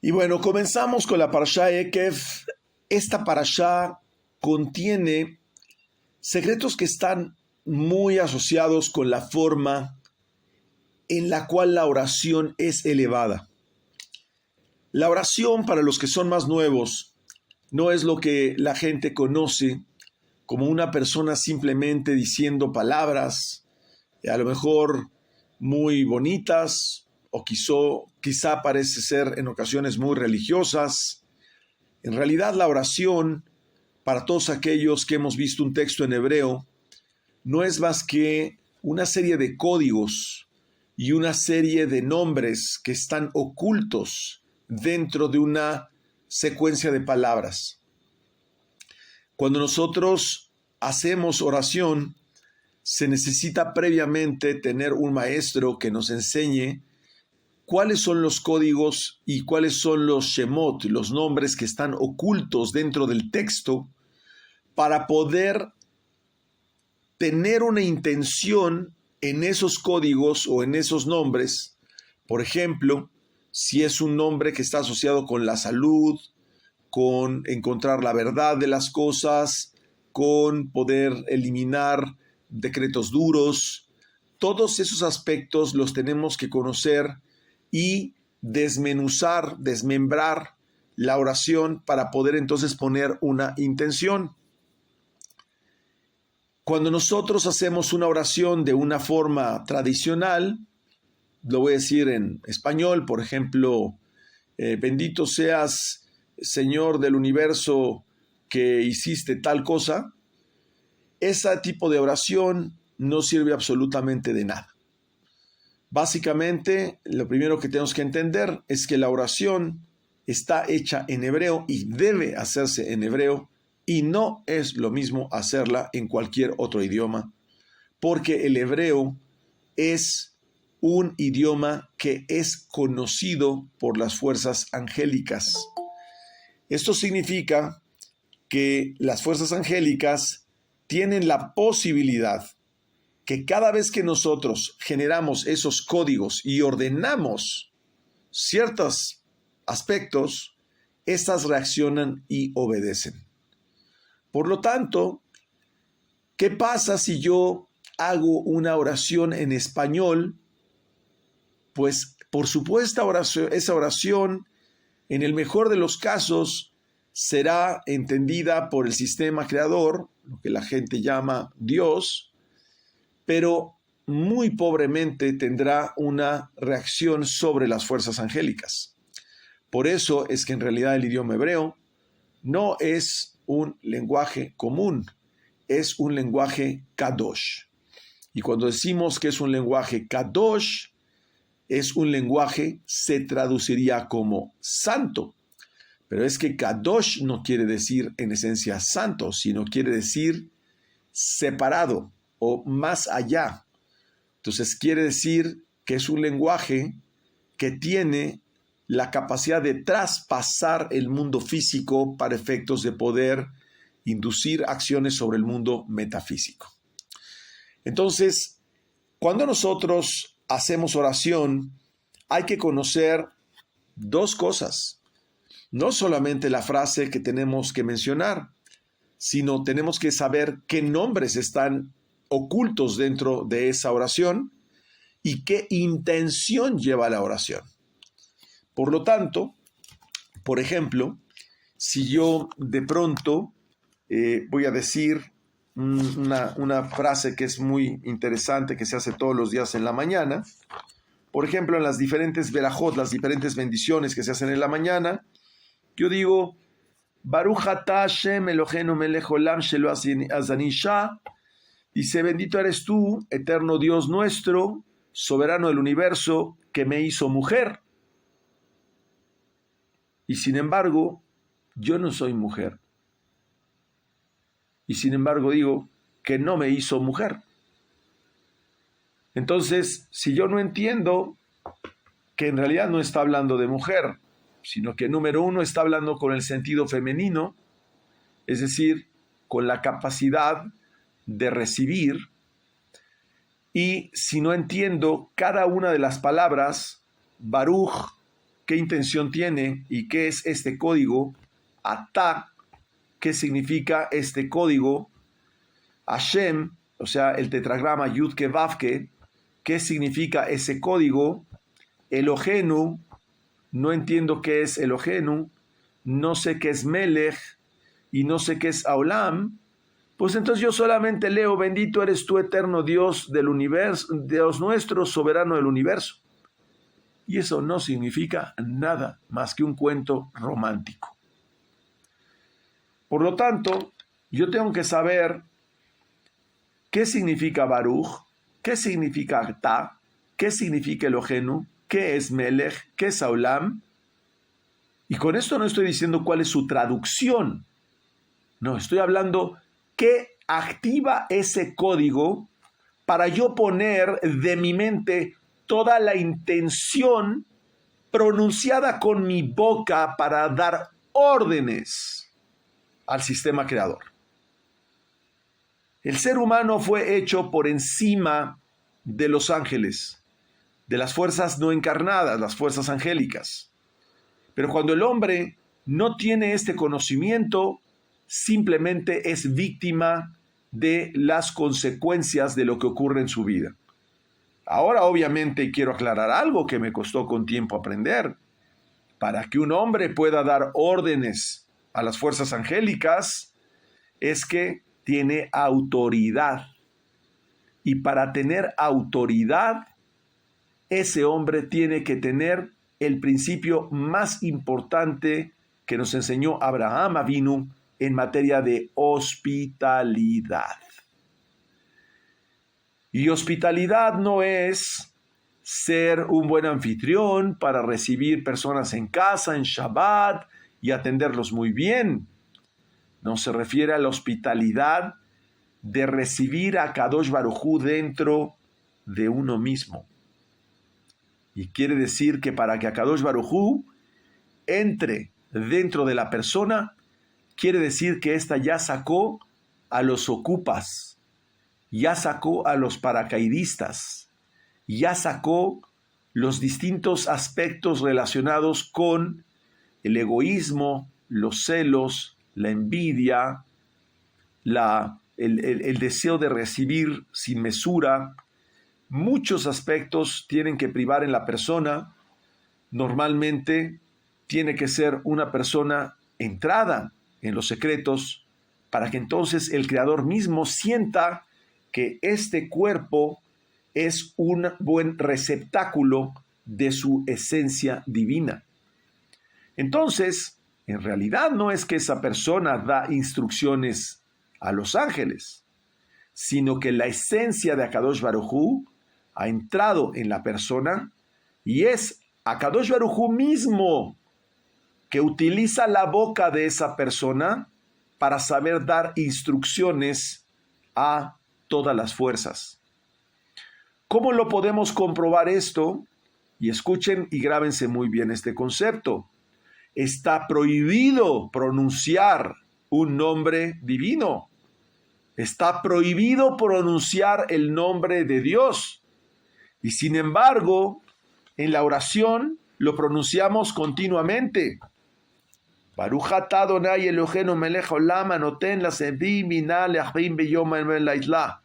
Y bueno, comenzamos con la parashá Ekev. Esta parashá contiene secretos que están muy asociados con la forma en la cual la oración es elevada. La oración, para los que son más nuevos, no es lo que la gente conoce como una persona simplemente diciendo palabras, a lo mejor muy bonitas, o quizá parece ser en ocasiones muy religiosas. En realidad, la oración, para todos aquellos que hemos visto un texto en hebreo, no es más que una serie de códigos y una serie de nombres que están ocultos dentro de una secuencia de palabras. Cuando nosotros hacemos oración, se necesita previamente tener un maestro que nos enseñe cuáles son los códigos y cuáles son los shemot, los nombres que están ocultos dentro del texto, para poder tener una intención en esos códigos o en esos nombres. Por ejemplo, si es un nombre que está asociado con la salud, con encontrar la verdad de las cosas, con poder eliminar decretos duros, todos esos aspectos los tenemos que conocer y desmenuzar, desmembrar la oración para poder entonces poner una intención. Cuando nosotros hacemos una oración de una forma tradicional, lo voy a decir en español, por ejemplo, bendito seas, Señor del universo, que hiciste tal cosa, ese tipo de oración no sirve absolutamente de nada. Básicamente, lo primero que tenemos que entender es que la oración está hecha en hebreo y debe hacerse en hebreo, y no es lo mismo hacerla en cualquier otro idioma, porque el hebreo es un idioma que es conocido por las fuerzas angélicas. Esto significa que las fuerzas angélicas tienen la posibilidad que cada vez que nosotros generamos esos códigos y ordenamos ciertos aspectos, estas reaccionan y obedecen. Por lo tanto, ¿qué pasa si yo hago una oración en español? Pues, por supuesto, esa oración, en el mejor de los casos, será entendida por el sistema creador, lo que la gente llama Dios, pero muy pobremente tendrá una reacción sobre las fuerzas angélicas. Por eso es que en realidad el idioma hebreo no es un lenguaje común, es un lenguaje kadosh. Y cuando decimos que es un lenguaje kadosh, es un lenguaje, se traduciría como santo. Pero es que kadosh no quiere decir en esencia santo, sino quiere decir separado o más allá. Entonces quiere decir que es un lenguaje que tiene la capacidad de traspasar el mundo físico para efectos de poder inducir acciones sobre el mundo metafísico. Entonces, cuando nosotros hacemos oración, hay que conocer dos cosas. No solamente la frase que tenemos que mencionar, sino tenemos que saber qué nombres están ocultos dentro de esa oración y qué intención lleva la oración. Por lo tanto, por ejemplo, si yo de pronto voy a decir una frase que es muy interesante, que se hace todos los días en la mañana, por ejemplo, en las diferentes verajot, las diferentes bendiciones que se hacen en la mañana, yo digo, Baruch atah Hashem Eloheinu melech olam shelo azani isha. Dice, bendito eres tú, eterno Dios nuestro, soberano del universo, que me hizo mujer. Y sin embargo, yo no soy mujer. Y sin embargo digo que no me hizo mujer. Entonces, si yo no entiendo que en realidad no está hablando de mujer, sino que número uno está hablando con el sentido femenino, es decir, con la capacidad de recibir, y si no entiendo cada una de las palabras, Baruch, qué intención tiene y qué es este código. Atá, ¿qué significa este código? Hashem, o sea, el tetragrama Yudke Vavke, ¿qué significa ese código? Elohenu, no entiendo qué es Elohenu, no sé qué es Melech y no sé qué es Aulam. Pues entonces yo solamente leo, bendito eres tú, eterno Dios del universo, Dios nuestro, soberano del universo. Y eso no significa nada más que un cuento romántico. Por lo tanto, yo tengo que saber qué significa Baruch, qué significa Atá, qué significa Elohenu, qué es Melech, qué es Aulam. Y con esto no estoy diciendo cuál es su traducción. No, estoy hablando qué activa ese código para yo poner de mi mente toda la intención pronunciada con mi boca para dar órdenes al sistema creador. El ser humano fue hecho por encima de los ángeles, de las fuerzas no encarnadas, las fuerzas angélicas. Pero cuando el hombre no tiene este conocimiento, simplemente es víctima de las consecuencias de lo que ocurre en su vida. Ahora, obviamente, quiero aclarar algo que me costó con tiempo aprender. Para que un hombre pueda dar órdenes a las fuerzas angélicas, es que tiene autoridad. Y para tener autoridad, ese hombre tiene que tener el principio más importante que nos enseñó Abraham Avinu en materia de hospitalidad. Y hospitalidad no es ser un buen anfitrión para recibir personas en casa, en Shabbat, y atenderlos muy bien. No se refiere a la hospitalidad de recibir a Kadosh Baruj Hu dentro de uno mismo. Y quiere decir que para que Kadosh Baruj Hu entre dentro de la persona, quiere decir que ésta ya sacó a los ocupas, ya sacó a los paracaidistas, ya sacó los distintos aspectos relacionados con el egoísmo, los celos, la envidia, el deseo de recibir sin mesura. Muchos aspectos tienen que privar en la persona. Normalmente tiene que ser una persona entrada en los secretos para que entonces el Creador mismo sienta que este cuerpo es un buen receptáculo de su esencia divina. Entonces, en realidad no es que esa persona da instrucciones a los ángeles, sino que la esencia de Akadosh Baruj Hu ha entrado en la persona y es Akadosh Baruj Hu mismo que utiliza la boca de esa persona para saber dar instrucciones a todas las fuerzas. ¿Cómo lo podemos comprobar esto? Y escuchen y grábense muy bien este concepto. Está prohibido pronunciar un nombre divino. Está prohibido pronunciar el nombre de Dios. Y sin embargo, en la oración lo pronunciamos continuamente. Baruch atah Adonai Eloheinu melech haolam anoten lasebim binah leachrim beyom ha'islah.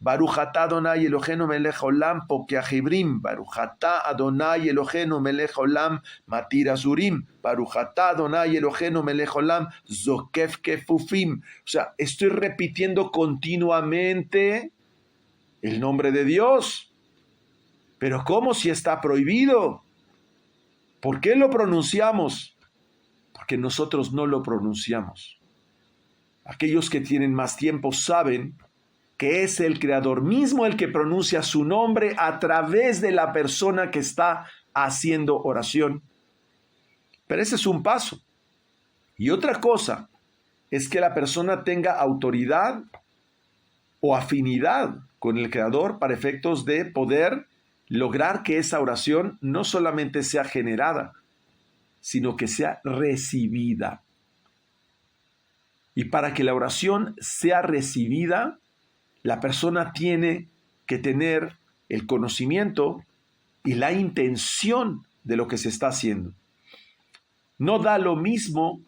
Baruch atah Adonai Eloheinu melech haolam pokei ha'chibrim. Baruch atah Adonai Eloheinu melech haolam matir azurim. Baruch atah Adonai Eloheinu melech haolam zokef kefufim. O sea, estoy repitiendo continuamente el nombre de Dios. Pero ¿cómo si está prohibido? ¿Por qué lo pronunciamos? Porque nosotros no lo pronunciamos. Aquellos que tienen más tiempo saben que es el Creador mismo el que pronuncia su nombre a través de la persona que está haciendo oración. Pero ese es un paso. Y otra cosa es que la persona tenga autoridad o afinidad con el Creador para efectos de poder lograr que esa oración no solamente sea generada, sino que sea recibida. Y para que la oración sea recibida, la persona tiene que tener el conocimiento y la intención de lo que se está haciendo. No da lo mismo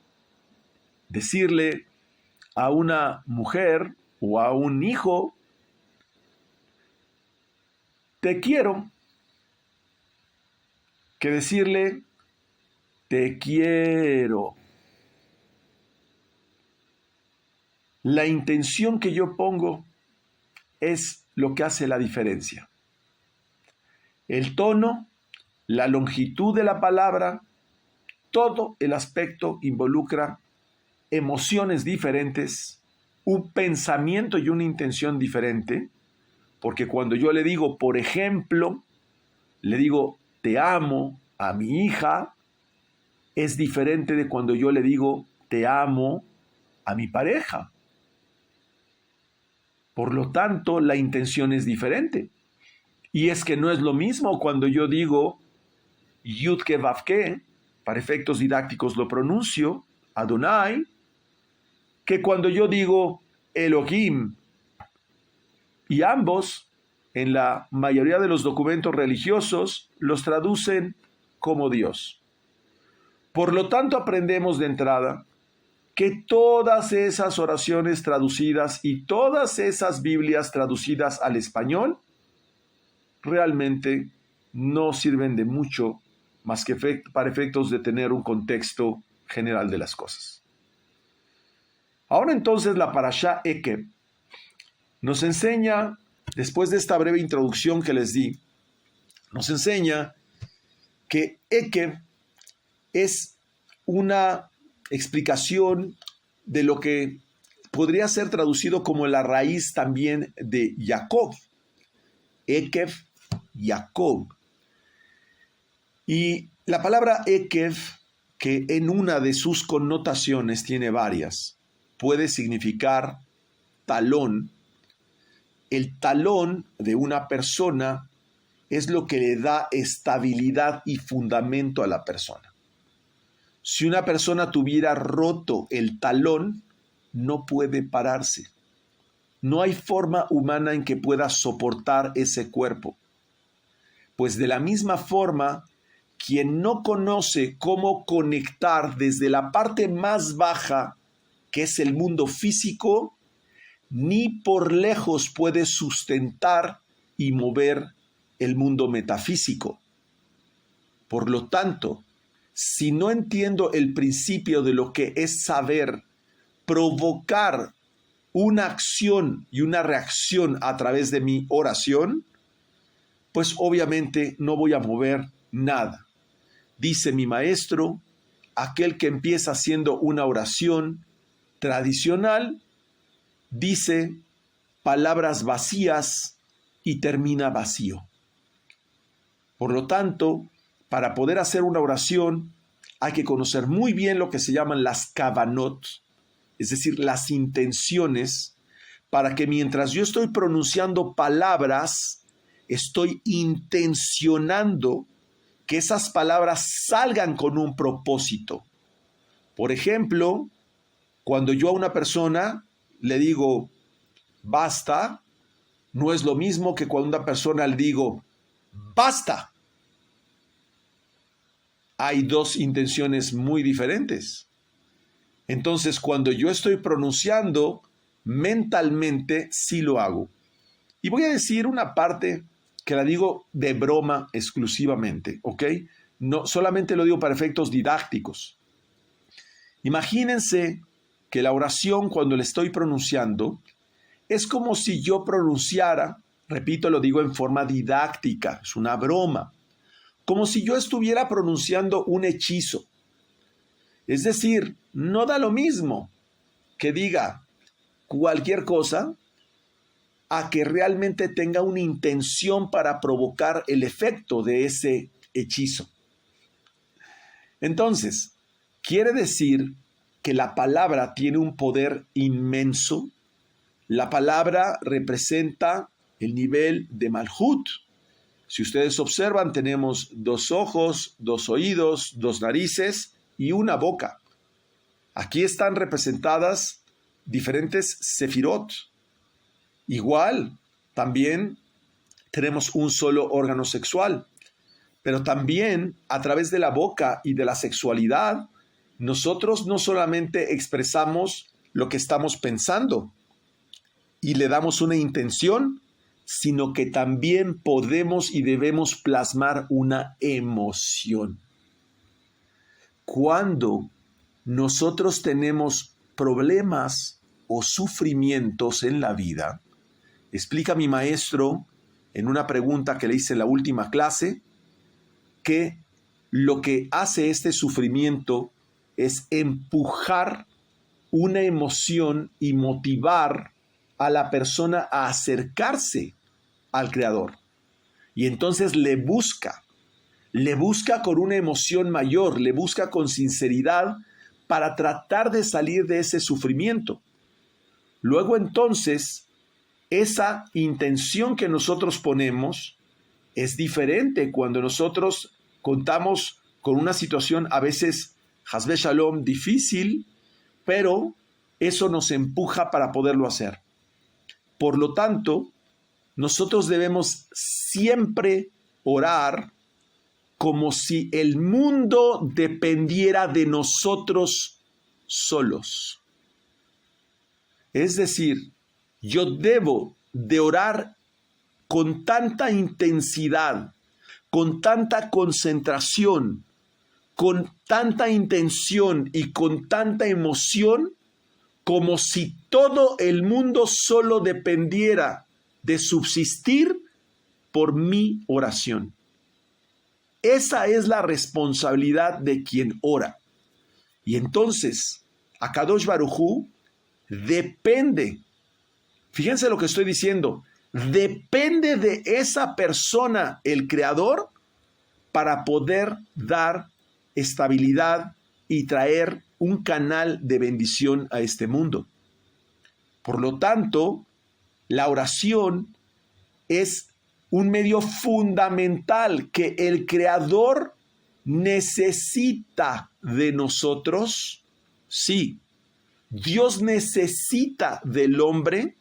decirle a una mujer o a un hijo, te quiero, que decirle, te quiero. La intención que yo pongo es lo que hace la diferencia. El tono, la longitud de la palabra, todo el aspecto involucra emociones diferentes, un pensamiento y una intención diferente, porque cuando yo le digo, por ejemplo, le digo, te amo a mi hija, es diferente de cuando yo le digo, te amo a mi pareja. Por lo tanto, la intención es diferente. Y es que no es lo mismo cuando yo digo, Yudke Vavke, para efectos didácticos lo pronuncio, Adonai, que cuando yo digo Elohim. Y ambos, en la mayoría de los documentos religiosos, los traducen como Dios. Por lo tanto, aprendemos de entrada que todas esas oraciones traducidas y todas esas Biblias traducidas al español realmente no sirven de mucho más que para efectos de tener un contexto general de las cosas. Ahora entonces la parashá Ekev nos enseña, después de esta breve introducción que les di, nos enseña que Ekev es una explicación de lo que podría ser traducido como la raíz también de Jacob. Ekev, Jacob. Y la palabra Ekev, que en una de sus connotaciones tiene varias, puede significar talón. El talón de una persona es lo que le da estabilidad y fundamento a la persona. Si una persona tuviera roto el talón, no puede pararse. No hay forma humana en que pueda soportar ese cuerpo. Pues de la misma forma, quien no conoce cómo conectar desde la parte más baja, que es el mundo físico, ni por lejos puede sustentar y mover el mundo metafísico. Por lo tanto, si no entiendo el principio de lo que es saber provocar una acción y una reacción a través de mi oración, pues obviamente no voy a mover nada. Dice mi maestro, aquel que empieza haciendo una oración tradicional, dice palabras vacías y termina vacío. Por lo tanto, para poder hacer una oración hay que conocer muy bien lo que se llaman las kavanot, es decir, las intenciones, para que mientras yo estoy pronunciando palabras, estoy intencionando que esas palabras salgan con un propósito. Por ejemplo, cuando yo a una persona le digo basta, no es lo mismo que cuando a una persona le digo basta. Hay dos intenciones muy diferentes. Entonces, cuando yo estoy pronunciando, mentalmente sí lo hago. Y voy a decir una parte que la digo de broma exclusivamente, ¿ok? No, solamente lo digo para efectos didácticos. Imagínense que la oración, cuando la estoy pronunciando, es como si yo pronunciara, repito, lo digo en forma didáctica, es una broma, como si yo estuviera pronunciando un hechizo. Es decir, no da lo mismo que diga cualquier cosa a que realmente tenga una intención para provocar el efecto de ese hechizo. Entonces, quiere decir que la palabra tiene un poder inmenso. La palabra representa el nivel de Malhut. Si ustedes observan, tenemos 2 ojos, 2 oídos, 2 narices y una boca. Aquí están representadas diferentes sefirot. Igual, también tenemos un solo órgano sexual. pero también a través de la boca y de la sexualidad, nosotros no solamente expresamos lo que estamos pensando y le damos una intención, sino que también podemos y debemos plasmar una emoción. Cuando nosotros tenemos problemas o sufrimientos en la vida, explica mi maestro en una pregunta que le hice en la última clase, que lo que hace este sufrimiento es empujar una emoción y motivar a la persona a acercarse al Creador. Y entonces le busca con una emoción mayor, le busca con sinceridad para tratar de salir de ese sufrimiento. Luego entonces, esa intención que nosotros ponemos es diferente cuando nosotros contamos con una situación a veces, Hasbe Shalom, difícil, pero eso nos empuja para poderlo hacer. Por lo tanto, nosotros debemos siempre orar como si el mundo dependiera de nosotros solos. Es decir, yo debo de orar con tanta intensidad, con tanta concentración, con tanta intención y con tanta emoción, como si todo el mundo solo dependiera de subsistir por mi oración. Esa es la responsabilidad de quien ora. Y entonces, Akadosh Baruj Hu depende, fíjense lo que estoy diciendo, depende de esa persona, el Creador, para poder dar estabilidad y traer un canal de bendición a este mundo. Por lo tanto, la oración es un medio fundamental que el Creador necesita de nosotros. Sí, Dios necesita del hombre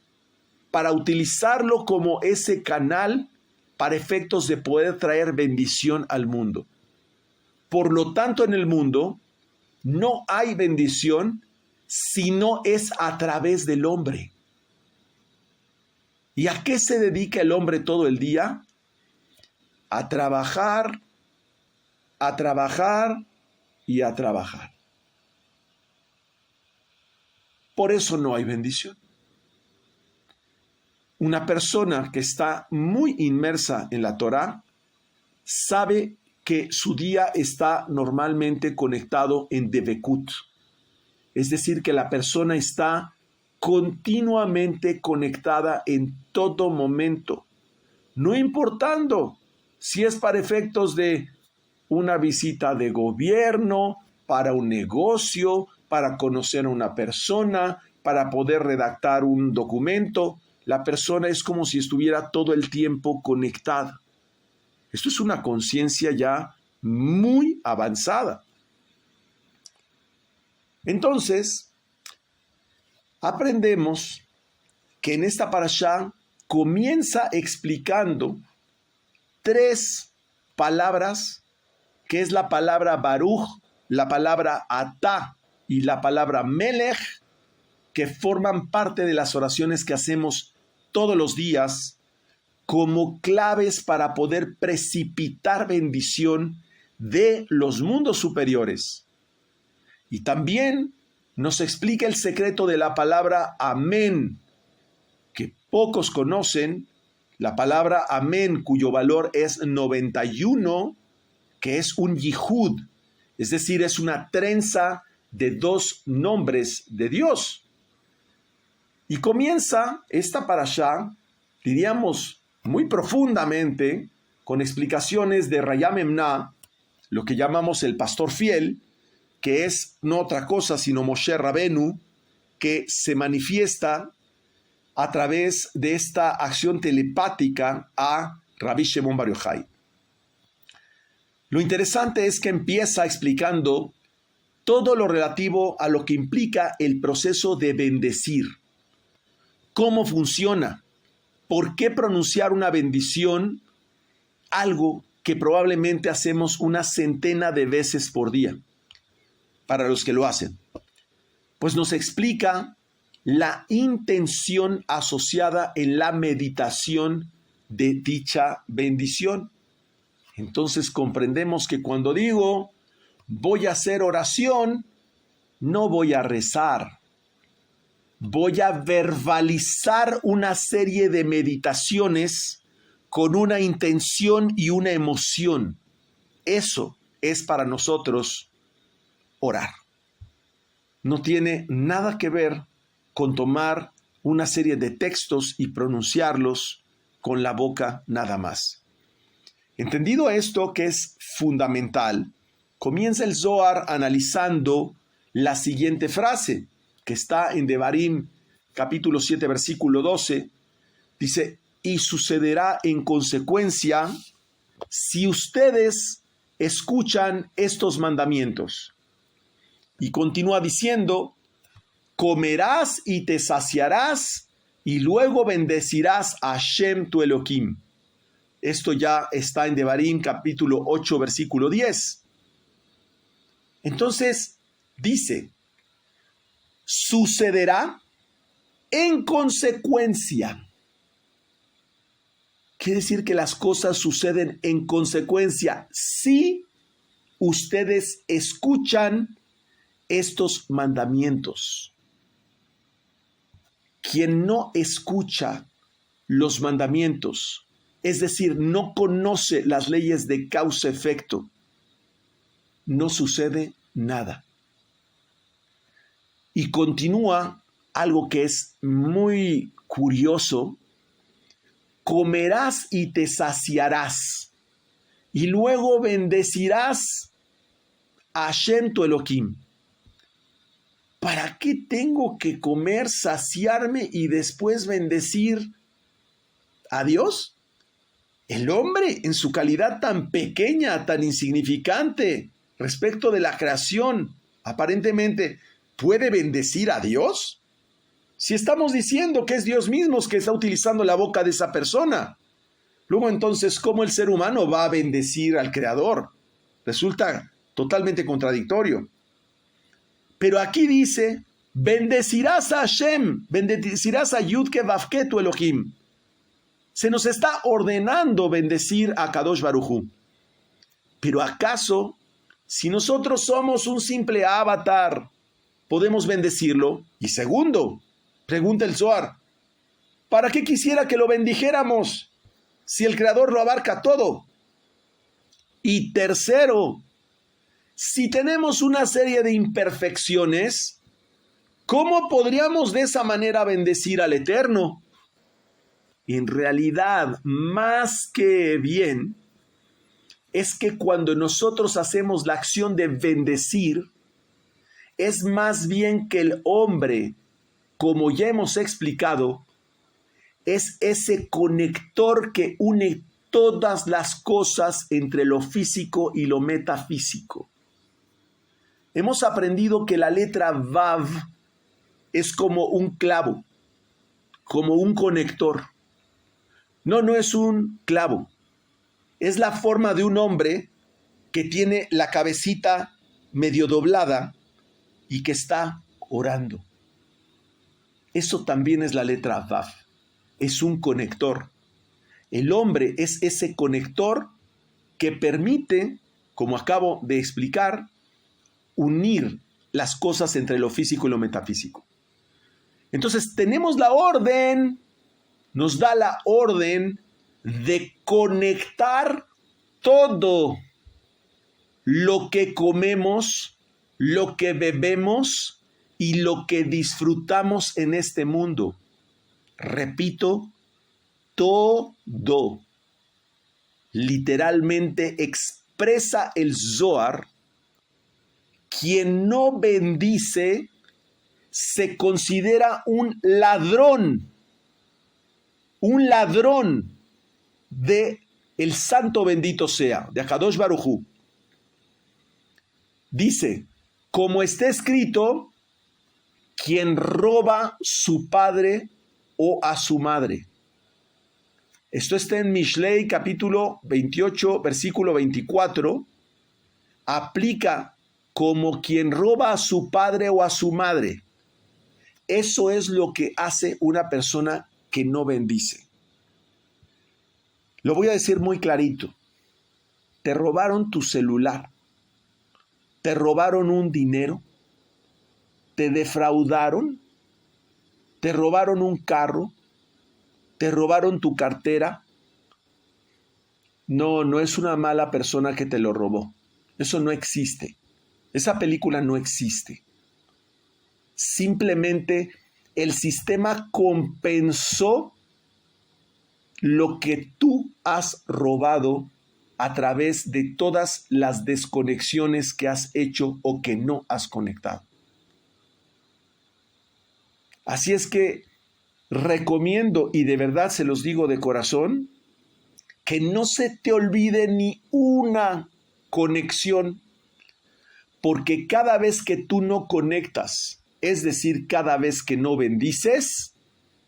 para utilizarlo como ese canal para efectos de poder traer bendición al mundo. Por lo tanto, en el mundo no hay bendición si no es a través del hombre. ¿Y a qué se dedica el hombre todo el día? A trabajar y a trabajar. Por eso no hay bendición. Una persona que está muy inmersa en la Torá sabe que su día está normalmente conectado en Devekut. Es decir, que la persona está continuamente conectada en todo momento, no importando si es para efectos de una visita de gobierno, para un negocio, para conocer a una persona, para poder redactar un documento. La persona es como si estuviera todo el tiempo conectada. Esto es una conciencia ya muy avanzada. Entonces, aprendemos que en esta parashá comienza explicando 3 palabras, que es la palabra Baruch, la palabra Atá y la palabra Melech, que forman parte de las oraciones que hacemos todos los días como claves para poder precipitar bendición de los mundos superiores. Y también nos explica el secreto de la palabra amén, que pocos conocen, la palabra amén, cuyo valor es 91, que es un yihud, es decir, es una trenza de 2 nombres de Dios. Y comienza esta parashá, diríamos muy profundamente, con explicaciones de Rayam Emna, lo que llamamos el pastor fiel, que es no otra cosa sino Moshe Rabenu, que se manifiesta a través de esta acción telepática a Rabbi Shimon Bar Yochai. Lo interesante es que empieza explicando todo lo relativo a lo que implica el proceso de bendecir. ¿Cómo funciona? ¿Por qué pronunciar una bendición? Algo que probablemente hacemos una centena de veces por día, para los que lo hacen. Pues nos explica la intención asociada en la meditación de dicha bendición. Entonces comprendemos que cuando digo voy a hacer oración, no voy a rezar. Voy a verbalizar una serie de meditaciones con una intención y una emoción. Eso es para nosotros orar. No tiene nada que ver con tomar una serie de textos y pronunciarlos con la boca nada más. Entendido esto, que es fundamental, comienza el Zohar analizando la siguiente frase, que está en Devarim, capítulo 7, versículo 12. Dice, y sucederá en consecuencia si ustedes escuchan estos mandamientos. Y continúa diciendo, comerás y te saciarás y luego bendecirás a Hashem tu Elohim. Esto ya está en Devarim capítulo 8 versículo 10. Entonces dice, sucederá en consecuencia. Quiere decir que las cosas suceden en consecuencia si ustedes escuchan estos mandamientos. Quien no escucha los mandamientos, es decir, no conoce las leyes de causa-efecto, no sucede nada. Y continúa algo que es muy curioso, comerás y te saciarás, y luego bendecirás a Hashem tu Elohim. ¿Para qué tengo que comer, saciarme y después bendecir a Dios? El hombre, en su calidad tan pequeña, tan insignificante respecto de la creación, aparentemente, ¿puede bendecir a Dios? Si estamos diciendo que es Dios mismo que está utilizando la boca de esa persona, luego entonces, ¿cómo el ser humano va a bendecir al Creador? Resulta totalmente contradictorio. Pero aquí dice, bendecirás a Hashem, bendecirás a Yudke Vavke tu Elohim. Se nos está ordenando bendecir a Kadosh Baruj Hu. Pero ¿acaso, si nosotros somos un simple avatar, podemos bendecirlo? Y segundo, pregunta el Zohar, ¿para qué quisiera que lo bendijéramos si el Creador lo abarca todo? Y tercero, si tenemos una serie de imperfecciones, ¿cómo podríamos de esa manera bendecir al Eterno? En realidad, más que bien, es que cuando nosotros hacemos la acción de bendecir, es más bien que el hombre, como ya hemos explicado, es ese conector que une todas las cosas entre lo físico y lo metafísico. Hemos aprendido que la letra Vav es como un clavo, como un conector. No es un clavo. Es la forma de un hombre que tiene la cabecita medio doblada y que está orando. Eso también es la letra Vav. Es un conector. El hombre es ese conector que permite, como acabo de explicar, unir las cosas entre lo físico y lo metafísico. Entonces tenemos la orden, nos da la orden de conectar todo lo que comemos, lo que bebemos y lo que disfrutamos en este mundo. Repito, todo. Literalmente expresa el Zohar. Quien no bendice se considera un ladrón de el santo bendito sea, de Akadosh Baruj Hu. Dice, como está escrito, quien roba su padre o a su madre. Esto está en Mishlei capítulo 28, versículo 24. Aplica como quien roba a su padre o a su madre. Eso es lo que hace una persona que no bendice. Lo voy a decir muy clarito. Te robaron tu celular. Te robaron un dinero. Te defraudaron. Te robaron un carro. Te robaron tu cartera. No es una mala persona que te lo robó. Eso no existe. Esa película no existe. Simplemente el sistema compensó lo que tú has robado a través de todas las desconexiones que has hecho o que no has conectado. Así es que recomiendo, y de verdad se los digo de corazón, que no se te olvide ni una conexión, porque cada vez que tú no conectas, es decir, cada vez que no bendices,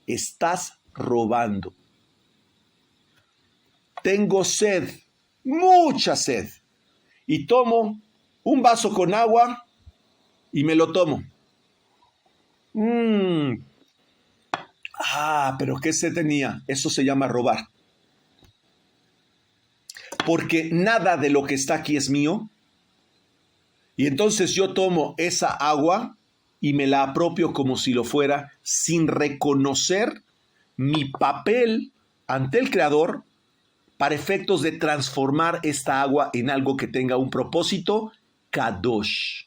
estás robando. Tengo sed, mucha sed, y tomo un vaso con agua y me lo tomo. Pero ¿qué sed tenía? Eso se llama robar. Porque nada de lo que está aquí es mío. Y entonces yo tomo esa agua y me la apropio como si lo fuera, sin reconocer mi papel ante el Creador para efectos de transformar esta agua en algo que tenga un propósito kadosh,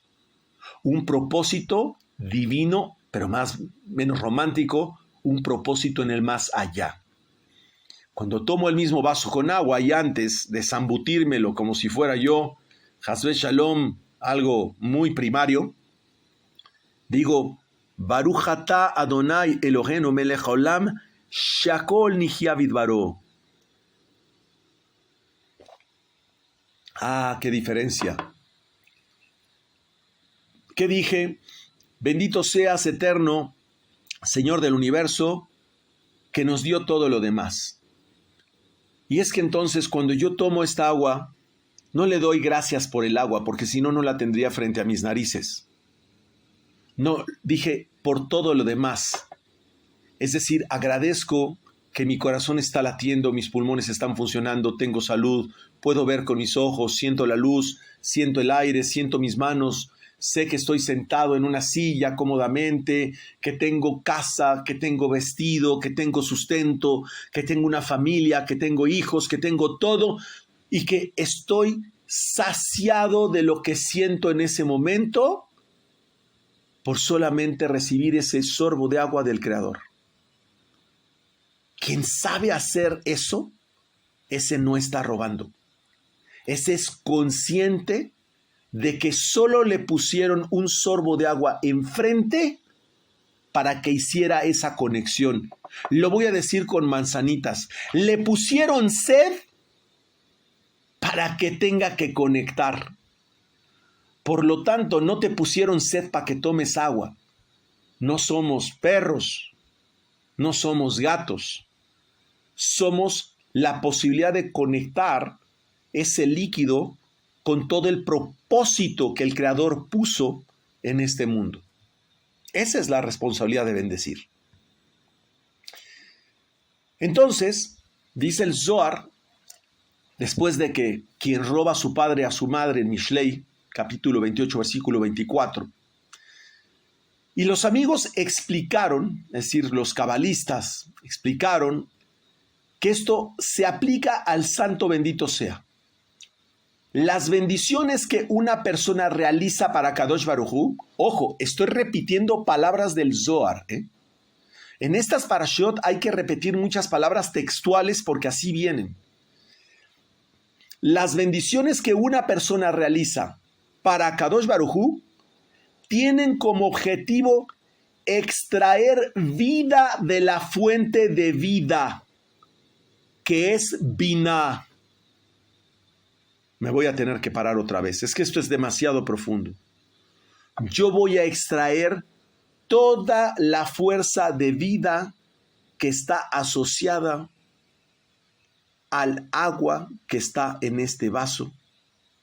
un propósito divino, pero menos romántico, un propósito en el más allá. Cuando tomo el mismo vaso con agua y antes de zambutírmelo como si fuera yo, Hasbe Shalom, algo muy primario, digo, Baruch atah Adonai Eloheinu melech haolam, shakol nihya bidbaro. Qué diferencia. ¿Qué dije? Bendito seas, eterno, Señor del universo, que nos dio todo lo demás. Y es que entonces cuando yo tomo esta agua, no le doy gracias por el agua, porque si no, no la tendría frente a mis narices. No, dije por todo lo demás. Es decir, agradezco que mi corazón está latiendo, mis pulmones están funcionando, tengo salud, puedo ver con mis ojos, siento la luz, siento el aire, siento mis manos, sé que estoy sentado en una silla cómodamente, que tengo casa, que tengo vestido, que tengo sustento, que tengo una familia, que tengo hijos, que tengo todo y que estoy saciado de lo que siento en ese momento por solamente recibir ese sorbo de agua del Creador. Quien sabe hacer eso, ese no está robando. Ese es consciente de que solo le pusieron un sorbo de agua enfrente para que hiciera esa conexión. Lo voy a decir con manzanitas. Le pusieron sed para que tenga que conectar. Por lo tanto, no te pusieron sed para que tomes agua. No somos perros, no somos gatos. Somos la posibilidad de conectar ese líquido con todo el propósito que el Creador puso en este mundo. Esa es la responsabilidad de bendecir. Entonces, dice el Zohar, después de que quien roba a su padre a su madre en Mishlei, capítulo 28, versículo 24, y los amigos explicaron, es decir, los cabalistas explicaron que esto se aplica al santo bendito sea. Las bendiciones que una persona realiza para Kadosh Baruj Hu, ojo, estoy repitiendo palabras del Zohar, En estas parashot hay que repetir muchas palabras textuales porque así vienen. Las bendiciones que una persona realiza para Kadosh Baruj Hu tienen como objetivo extraer vida de la fuente de vida, que es Binah. Me voy a tener que parar otra vez. Es que esto es demasiado profundo. Yo voy a extraer toda la fuerza de vida que está asociada al agua que está en este vaso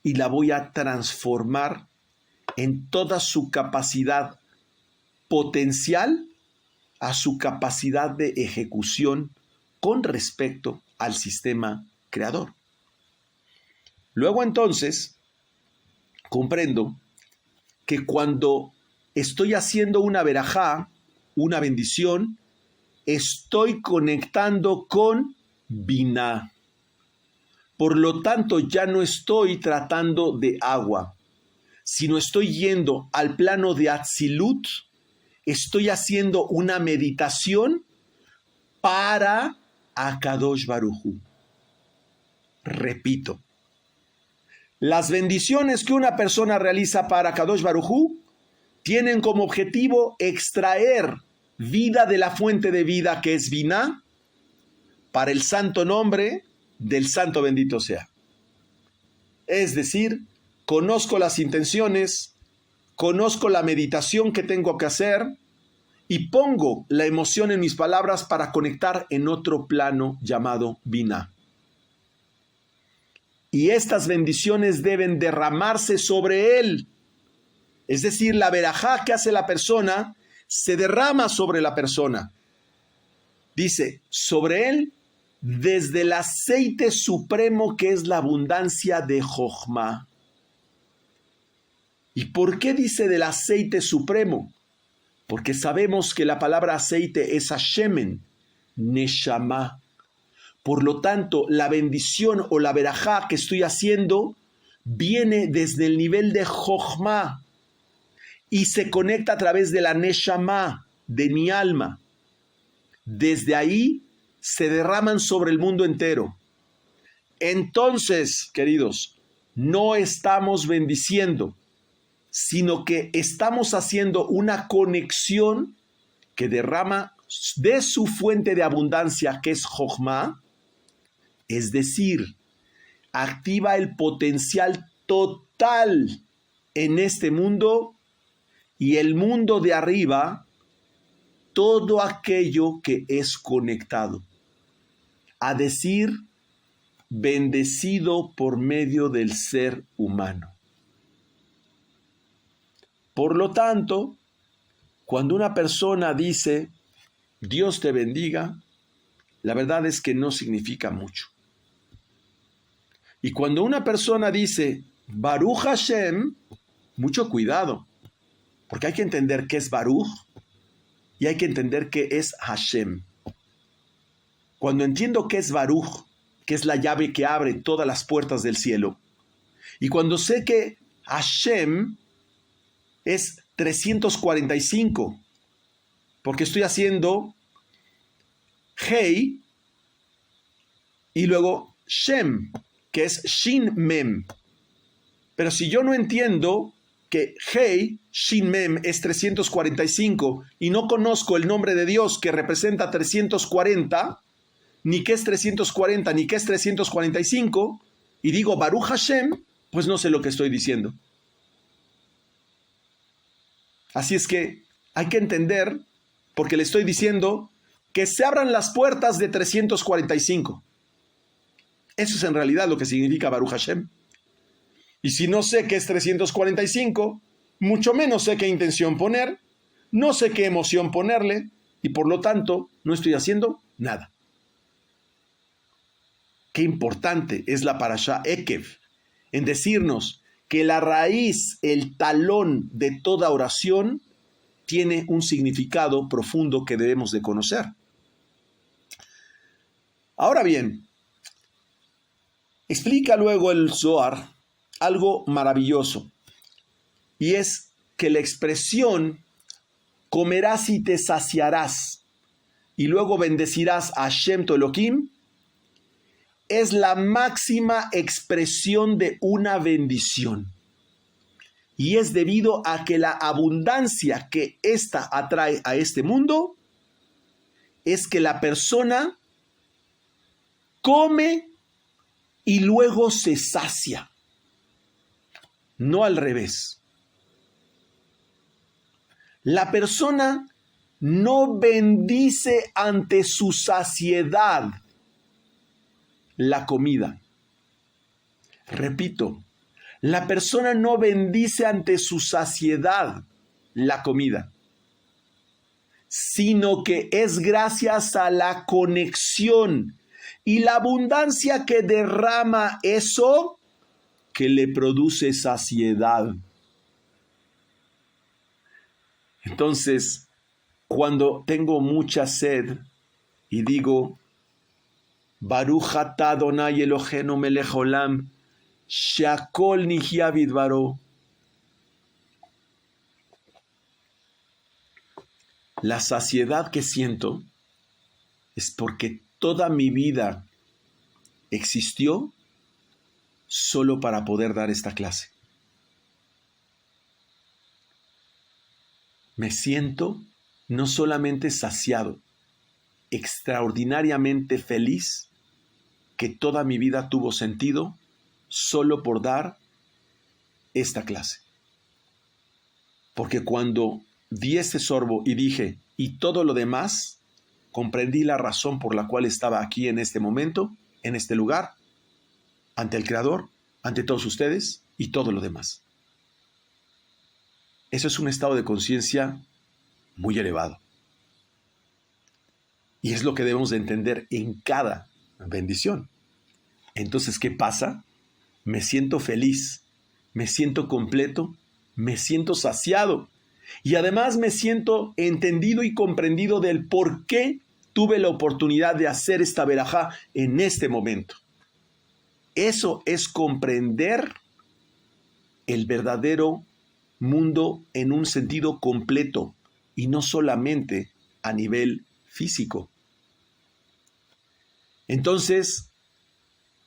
y la voy a transformar en toda su capacidad potencial a su capacidad de ejecución con respecto al sistema creador. Luego entonces comprendo que cuando estoy haciendo una verajá, una bendición, estoy conectando con Binah. Por lo tanto, ya no estoy tratando de agua, sino estoy yendo al plano de Atzilut, estoy haciendo una meditación para Akadosh Baruj Hu. Repito, las bendiciones que una persona realiza para Akadosh Baruj Hu tienen como objetivo extraer vida de la fuente de vida que es Binah para el santo nombre del santo bendito sea. Es decir, conozco las intenciones, conozco la meditación que tengo que hacer y pongo la emoción en mis palabras para conectar en otro plano llamado Binah. Y estas bendiciones deben derramarse sobre él. Es decir, la verajá que hace la persona se derrama sobre la persona. Dice, sobre él, desde el aceite supremo que es la abundancia de Jochma. ¿Y por qué dice del aceite supremo? Porque sabemos que la palabra aceite es Hashemen, Neshama. Por lo tanto, la bendición o la verajá que estoy haciendo viene desde el nivel de Jochma y se conecta a través de la Neshama, de mi alma. Desde ahí se derraman sobre el mundo entero. Entonces, queridos, no estamos bendiciendo, sino que estamos haciendo una conexión que derrama de su fuente de abundancia, que es Jochma, es decir, activa el potencial total en este mundo y el mundo de arriba, todo aquello que es conectado. A decir, bendecido por medio del ser humano. Por lo tanto, cuando una persona dice, Dios te bendiga, la verdad es que no significa mucho. Y cuando una persona dice, Baruch Hashem, mucho cuidado, porque hay que entender qué es Baruch y hay que entender qué es Hashem. Cuando entiendo qué es Baruch, que es la llave que abre todas las puertas del cielo, y cuando sé que Hashem es 345, porque estoy haciendo Hei y luego Shem, que es Shin Mem. Pero si yo no entiendo que Hei, Shin Mem es 345 y no conozco el nombre de Dios que representa 340, ni qué es 340, ni qué es 345, y digo Baruch Hashem, pues no sé lo que estoy diciendo. Así es que hay que entender, porque le estoy diciendo que se abran las puertas de 345. Eso es en realidad lo que significa Baruch Hashem. Y si no sé qué es 345, mucho menos sé qué intención poner, no sé qué emoción ponerle, y por lo tanto no estoy haciendo nada. Qué importante es la parashá Ekev en decirnos que la raíz, el talón de toda oración, tiene un significado profundo que debemos de conocer. Ahora bien, explica luego el Zohar algo maravilloso, y es que la expresión comerás y te saciarás y luego bendecirás a Hashem tu Elohim es la máxima expresión de una bendición. Y es debido a que la abundancia que ésta atrae a este mundo es que la persona come y luego se sacia. No al revés. La persona no bendice ante su saciedad. la comida. Repito, la persona no bendice ante su saciedad la comida, sino que es gracias a la conexión y la abundancia que derrama eso que le produce saciedad. Entonces, cuando tengo mucha sed y digo, Baruch atah Adonai Eloheinu melech olam, she'akol nihya bidvaro, la saciedad que siento es porque toda mi vida existió solo para poder dar esta clase. Me siento no solamente saciado, extraordinariamente feliz que toda mi vida tuvo sentido solo por dar esta clase. Porque cuando di ese sorbo y dije, y todo lo demás, comprendí la razón por la cual estaba aquí en este momento, en este lugar, ante el Creador, ante todos ustedes y todo lo demás. Eso es un estado de conciencia muy elevado. Y es lo que debemos de entender en cada bendición. Entonces, ¿qué pasa? Me siento feliz, me siento completo, me siento saciado. Y además me siento entendido y comprendido del por qué tuve la oportunidad de hacer esta verajá en este momento. Eso es comprender el verdadero mundo en un sentido completo y no solamente a nivel físico. Entonces,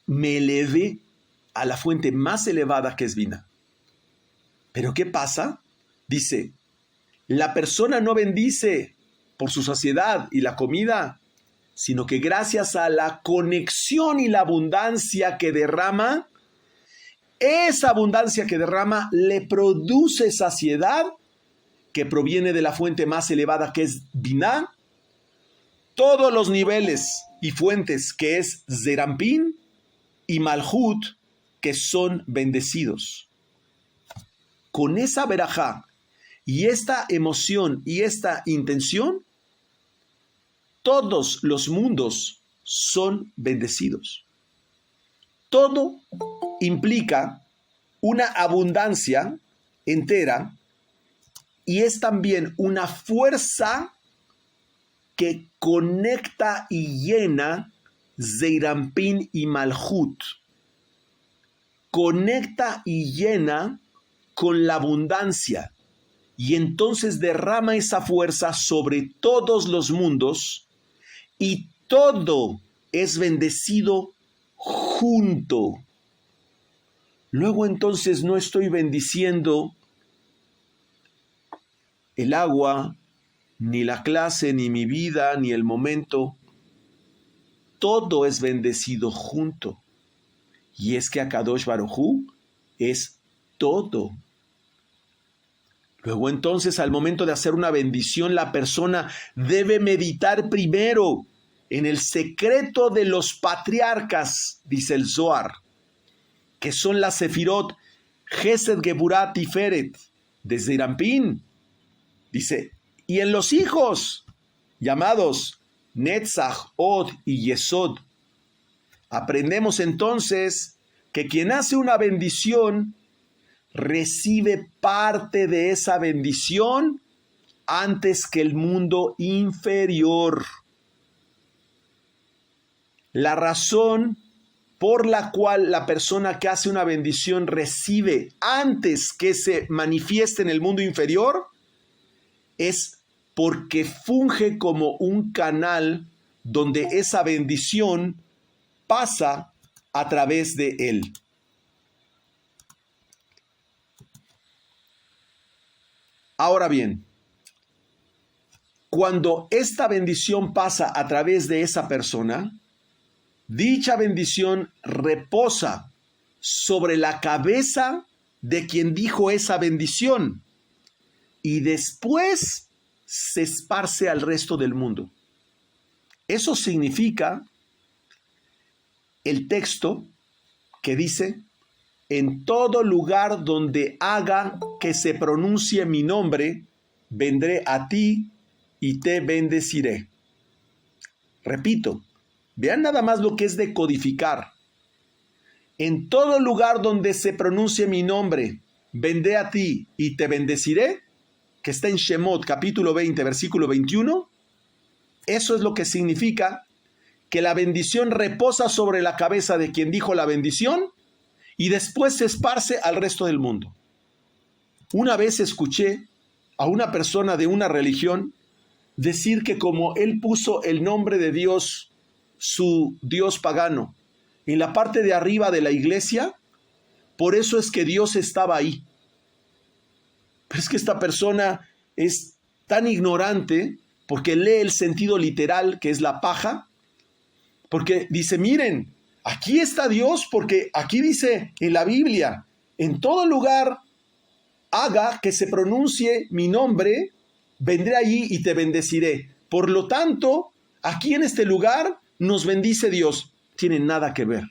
me elevé a la fuente más elevada que es Binah. ¿Pero qué pasa? Dice, la persona no bendice por su saciedad y la comida, sino que gracias a la conexión y la abundancia que derrama, esa abundancia que derrama le produce saciedad que proviene de la fuente más elevada que es Binah, todos los niveles y fuentes que es Zerampín y Malhut, que son bendecidos. Con esa verajá y esta emoción y esta intención, todos los mundos son bendecidos. Todo implica una abundancia entera y es también una fuerza que conecta y llena Zeirampín y Malhut. Conecta y llena con la abundancia y entonces derrama esa fuerza sobre todos los mundos y todo es bendecido junto. Luego entonces no estoy bendiciendo el agua, ni la clase, ni mi vida, ni el momento. Todo es bendecido junto. Y es que Akadosh Baruj Hu es todo. Luego entonces, al momento de hacer una bendición, la persona debe meditar primero en el secreto de los patriarcas, dice el Zohar, que son las Sefirot Gesed, Geburah, Tiferet, desde Irampín. Dice, y en los hijos llamados Netzach, Od y Yesod. Aprendemos entonces que quien hace una bendición recibe parte de esa bendición antes que el mundo inferior. La razón por la cual la persona que hace una bendición recibe antes que se manifieste en el mundo inferior es porque funge como un canal donde esa bendición pasa a través de él. Ahora bien, cuando esta bendición pasa a través de esa persona, dicha bendición reposa sobre la cabeza de quien dijo esa bendición y después se esparce al resto del mundo. Eso significa el texto que dice: en todo lugar donde haga que se pronuncie mi nombre, vendré a ti y te bendeciré. Repito, vean nada más lo que es decodificar. En todo lugar donde se pronuncie mi nombre, vendré a ti y te bendeciré, que está en Shemot capítulo 20, versículo 21. Eso es lo que significa que la bendición reposa sobre la cabeza de quien dijo la bendición y después se esparce al resto del mundo. Una vez escuché a una persona de una religión decir que como él puso el nombre de Dios, su Dios pagano, en la parte de arriba de la iglesia, por eso es que Dios estaba ahí. Pero es que esta persona es tan ignorante porque lee el sentido literal, que es la paja, porque dice: miren, aquí está Dios, porque aquí dice en la Biblia, en todo lugar haga que se pronuncie mi nombre, vendré allí y te bendeciré. Por lo tanto, aquí en este lugar nos bendice Dios. Tiene nada que ver.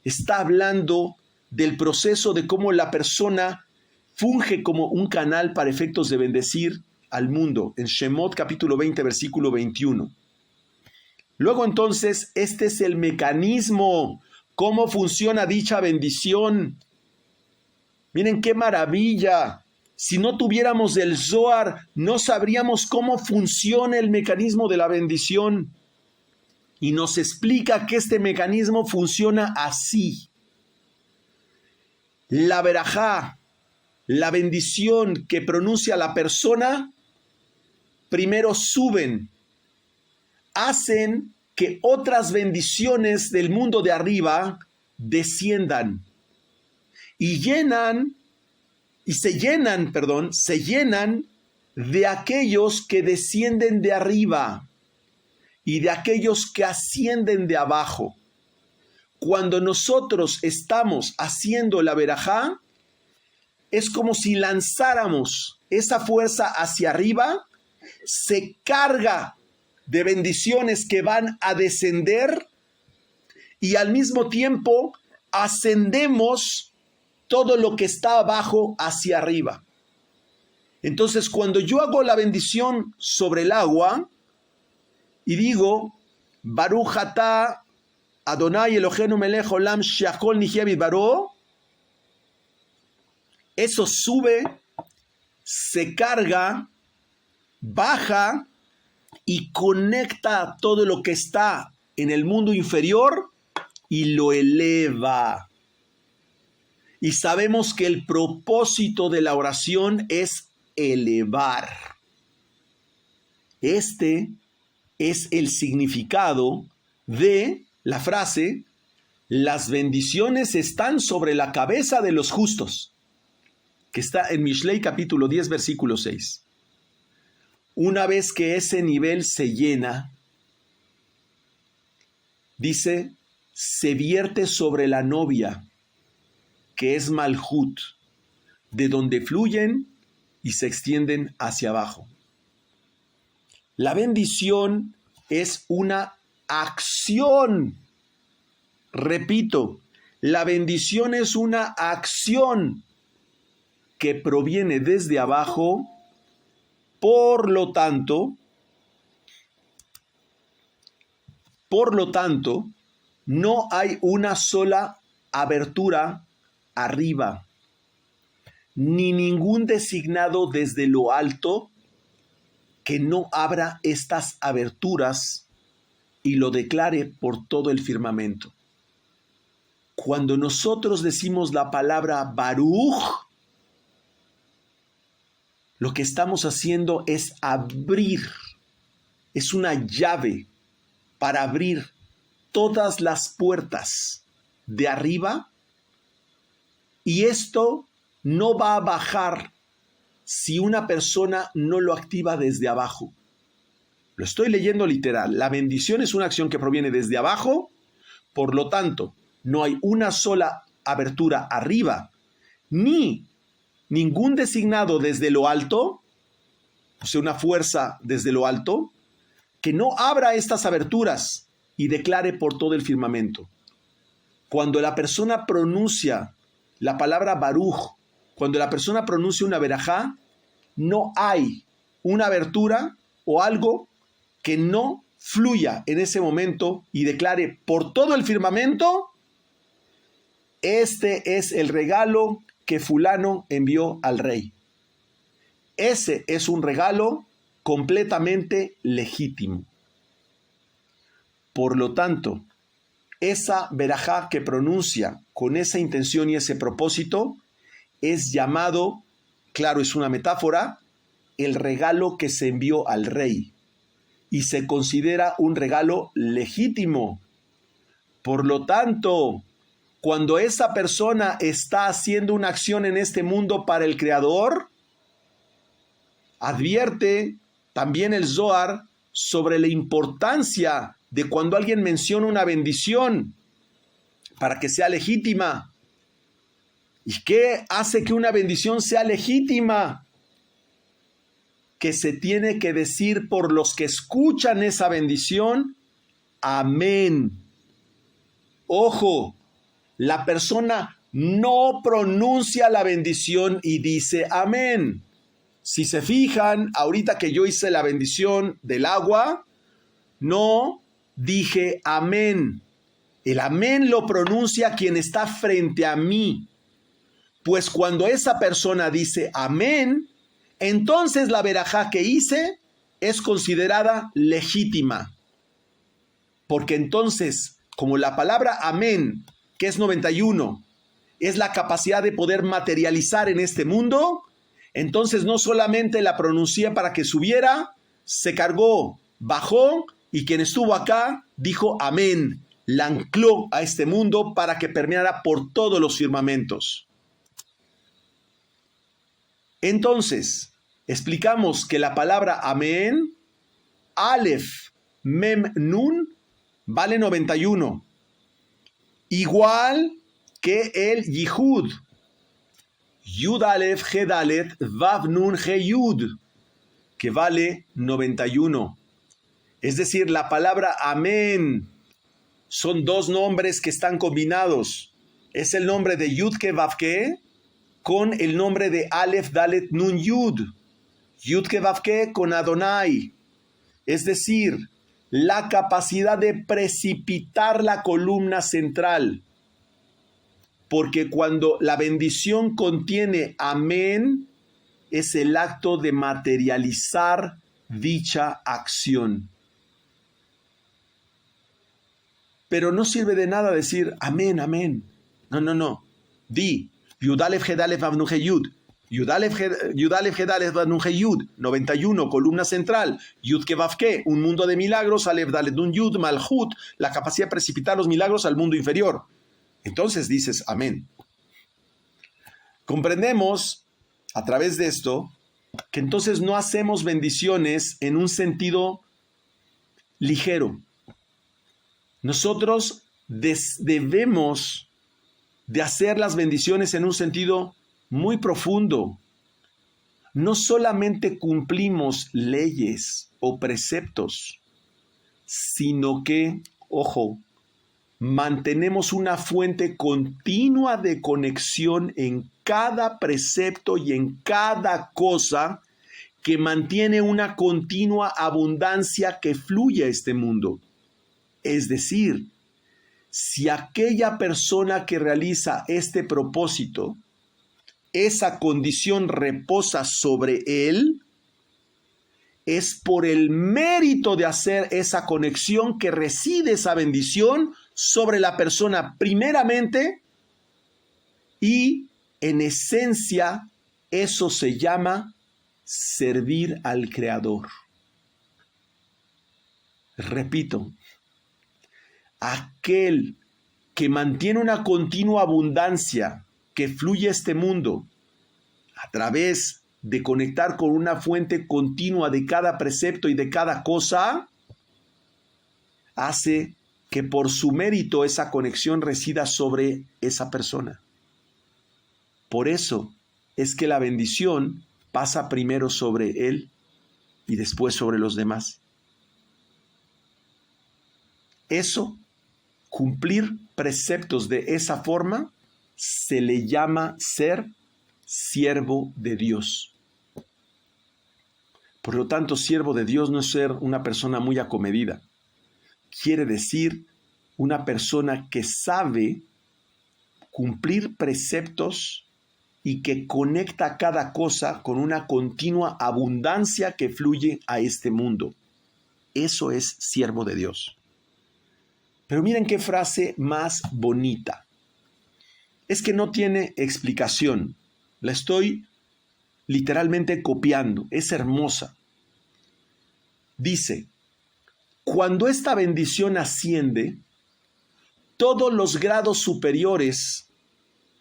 Está hablando del proceso de cómo la persona funge como un canal para efectos de bendecir al mundo, en Shemot capítulo 20, versículo 21. Luego entonces, este es el mecanismo, cómo funciona dicha bendición. Miren qué maravilla. Si no tuviéramos el Zohar, no sabríamos cómo funciona el mecanismo de la bendición. Y nos explica que este mecanismo funciona así. La verajá, la bendición que pronuncia la persona, primero suben, hacen que otras bendiciones del mundo de arriba desciendan y se llenan de aquellos que descienden de arriba y de aquellos que ascienden de abajo. Cuando nosotros estamos haciendo la verajá, es como si lanzáramos esa fuerza hacia arriba, se carga de bendiciones que van a descender y al mismo tiempo ascendemos todo lo que está abajo hacia arriba. Entonces, cuando yo hago la bendición sobre el agua y digo: Baruch atah Adonai Eloheinu melech olam she'akol nihye bidbaro, eso sube, se carga, baja y conecta todo lo que está en el mundo inferior y lo eleva. Y sabemos que el propósito de la oración es elevar. Este es el significado de la frase: las bendiciones están sobre la cabeza de los justos, que está en Mishlei capítulo 10, versículo 6. Una vez que ese nivel se llena, dice, se vierte sobre la novia, que es Malhut, de donde fluyen y se extienden hacia abajo. La bendición es una acción. Repito, la bendición es una acción que proviene desde abajo. Por lo tanto, no hay una sola abertura arriba, ni ningún designado desde lo alto que no abra estas aberturas y lo declare por todo el firmamento. Cuando nosotros decimos la palabra Baruch, lo que estamos haciendo es abrir, es una llave para abrir todas las puertas de arriba, y esto no va a bajar si una persona no lo activa desde abajo. Lo estoy leyendo literal. La bendición es una acción que proviene desde abajo, por lo tanto, no hay una sola abertura arriba, ni ningún designado desde lo alto, o sea, una fuerza desde lo alto, que no abra estas aberturas y declare por todo el firmamento. Cuando la persona pronuncia la palabra Baruch, cuando la persona pronuncia una verajá, no hay una abertura o algo que no fluya en ese momento y declare por todo el firmamento: este es el regalo que fulano envió al rey. Ese es un regalo completamente legítimo. Por lo tanto, esa verajá que pronuncia con esa intención y ese propósito es llamado, claro, es una metáfora, el regalo que se envió al rey, y se considera un regalo legítimo. Por lo tanto, cuando esa persona está haciendo una acción en este mundo para el Creador, advierte también el Zohar sobre la importancia de cuando alguien menciona una bendición para que sea legítima. ¿Y qué hace que una bendición sea legítima? Que se tiene que decir por los que escuchan esa bendición: amén. Ojo, la persona no pronuncia la bendición y dice amén. Si se fijan, ahorita que yo hice la bendición del agua, no dije amén. El amén lo pronuncia quien está frente a mí. Pues cuando esa persona dice amén, entonces la verajá que hice es considerada legítima. Porque entonces, como la palabra amén, que es 91, es la capacidad de poder materializar en este mundo, entonces no solamente la pronuncié para que subiera, se cargó, bajó, y quien estuvo acá dijo amén, la ancló a este mundo para que permeara por todos los firmamentos. Entonces, explicamos que la palabra amén, Aleph, Mem, Nun, vale 91. Igual que el Yihud. Yud Aleph, He Dalet, Vav Nun, He Yud, que vale 91. Es decir, la palabra amén son dos nombres que están combinados. Es el nombre de Yud Ke Vav Ke con el nombre de Aleph Dalet Nun Yud. Yud Ke Vav Ke con Adonai. Es decir, la capacidad de precipitar la columna central. Porque cuando la bendición contiene amén, es el acto de materializar dicha acción. Pero no sirve de nada decir amén, amén. No. Di, Yudalef Gedalef Avnuge Yud. Yudalef Gedalef Avnuge Yud. 91, columna central. Yud Kevavke, un mundo de milagros. Alef Dalet Nun Yud, Malhut, la capacidad de precipitar los milagros al mundo inferior. Entonces dices amén. Comprendemos a través de esto que entonces no hacemos bendiciones en un sentido ligero. Nosotros debemos de hacer las bendiciones en un sentido muy profundo. No solamente cumplimos leyes o preceptos, sino que, ojo, mantenemos una fuente continua de conexión en cada precepto y en cada cosa que mantiene una continua abundancia que fluye a este mundo. Es decir, si aquella persona que realiza este propósito, esa condición reposa sobre él, es por el mérito de hacer esa conexión que reside esa bendición sobre la persona primeramente, y en esencia eso se llama servir al Creador. Repito, aquel que mantiene una continua abundancia que fluye a este mundo a través de conectar con una fuente continua de cada precepto y de cada cosa, hace que por su mérito esa conexión resida sobre esa persona. Por eso es que la bendición pasa primero sobre él y después sobre los demás. Eso Cumplir preceptos de esa forma se le llama ser siervo de Dios. Por lo tanto, siervo de Dios no es ser una persona muy acomedida. Quiere decir una persona que sabe cumplir preceptos y que conecta cada cosa con una continua abundancia que fluye a este mundo. Eso es siervo de Dios. Pero miren qué frase más bonita. Es que no tiene explicación. La estoy literalmente copiando. Es hermosa. Dice, cuando esta bendición asciende, todos los grados superiores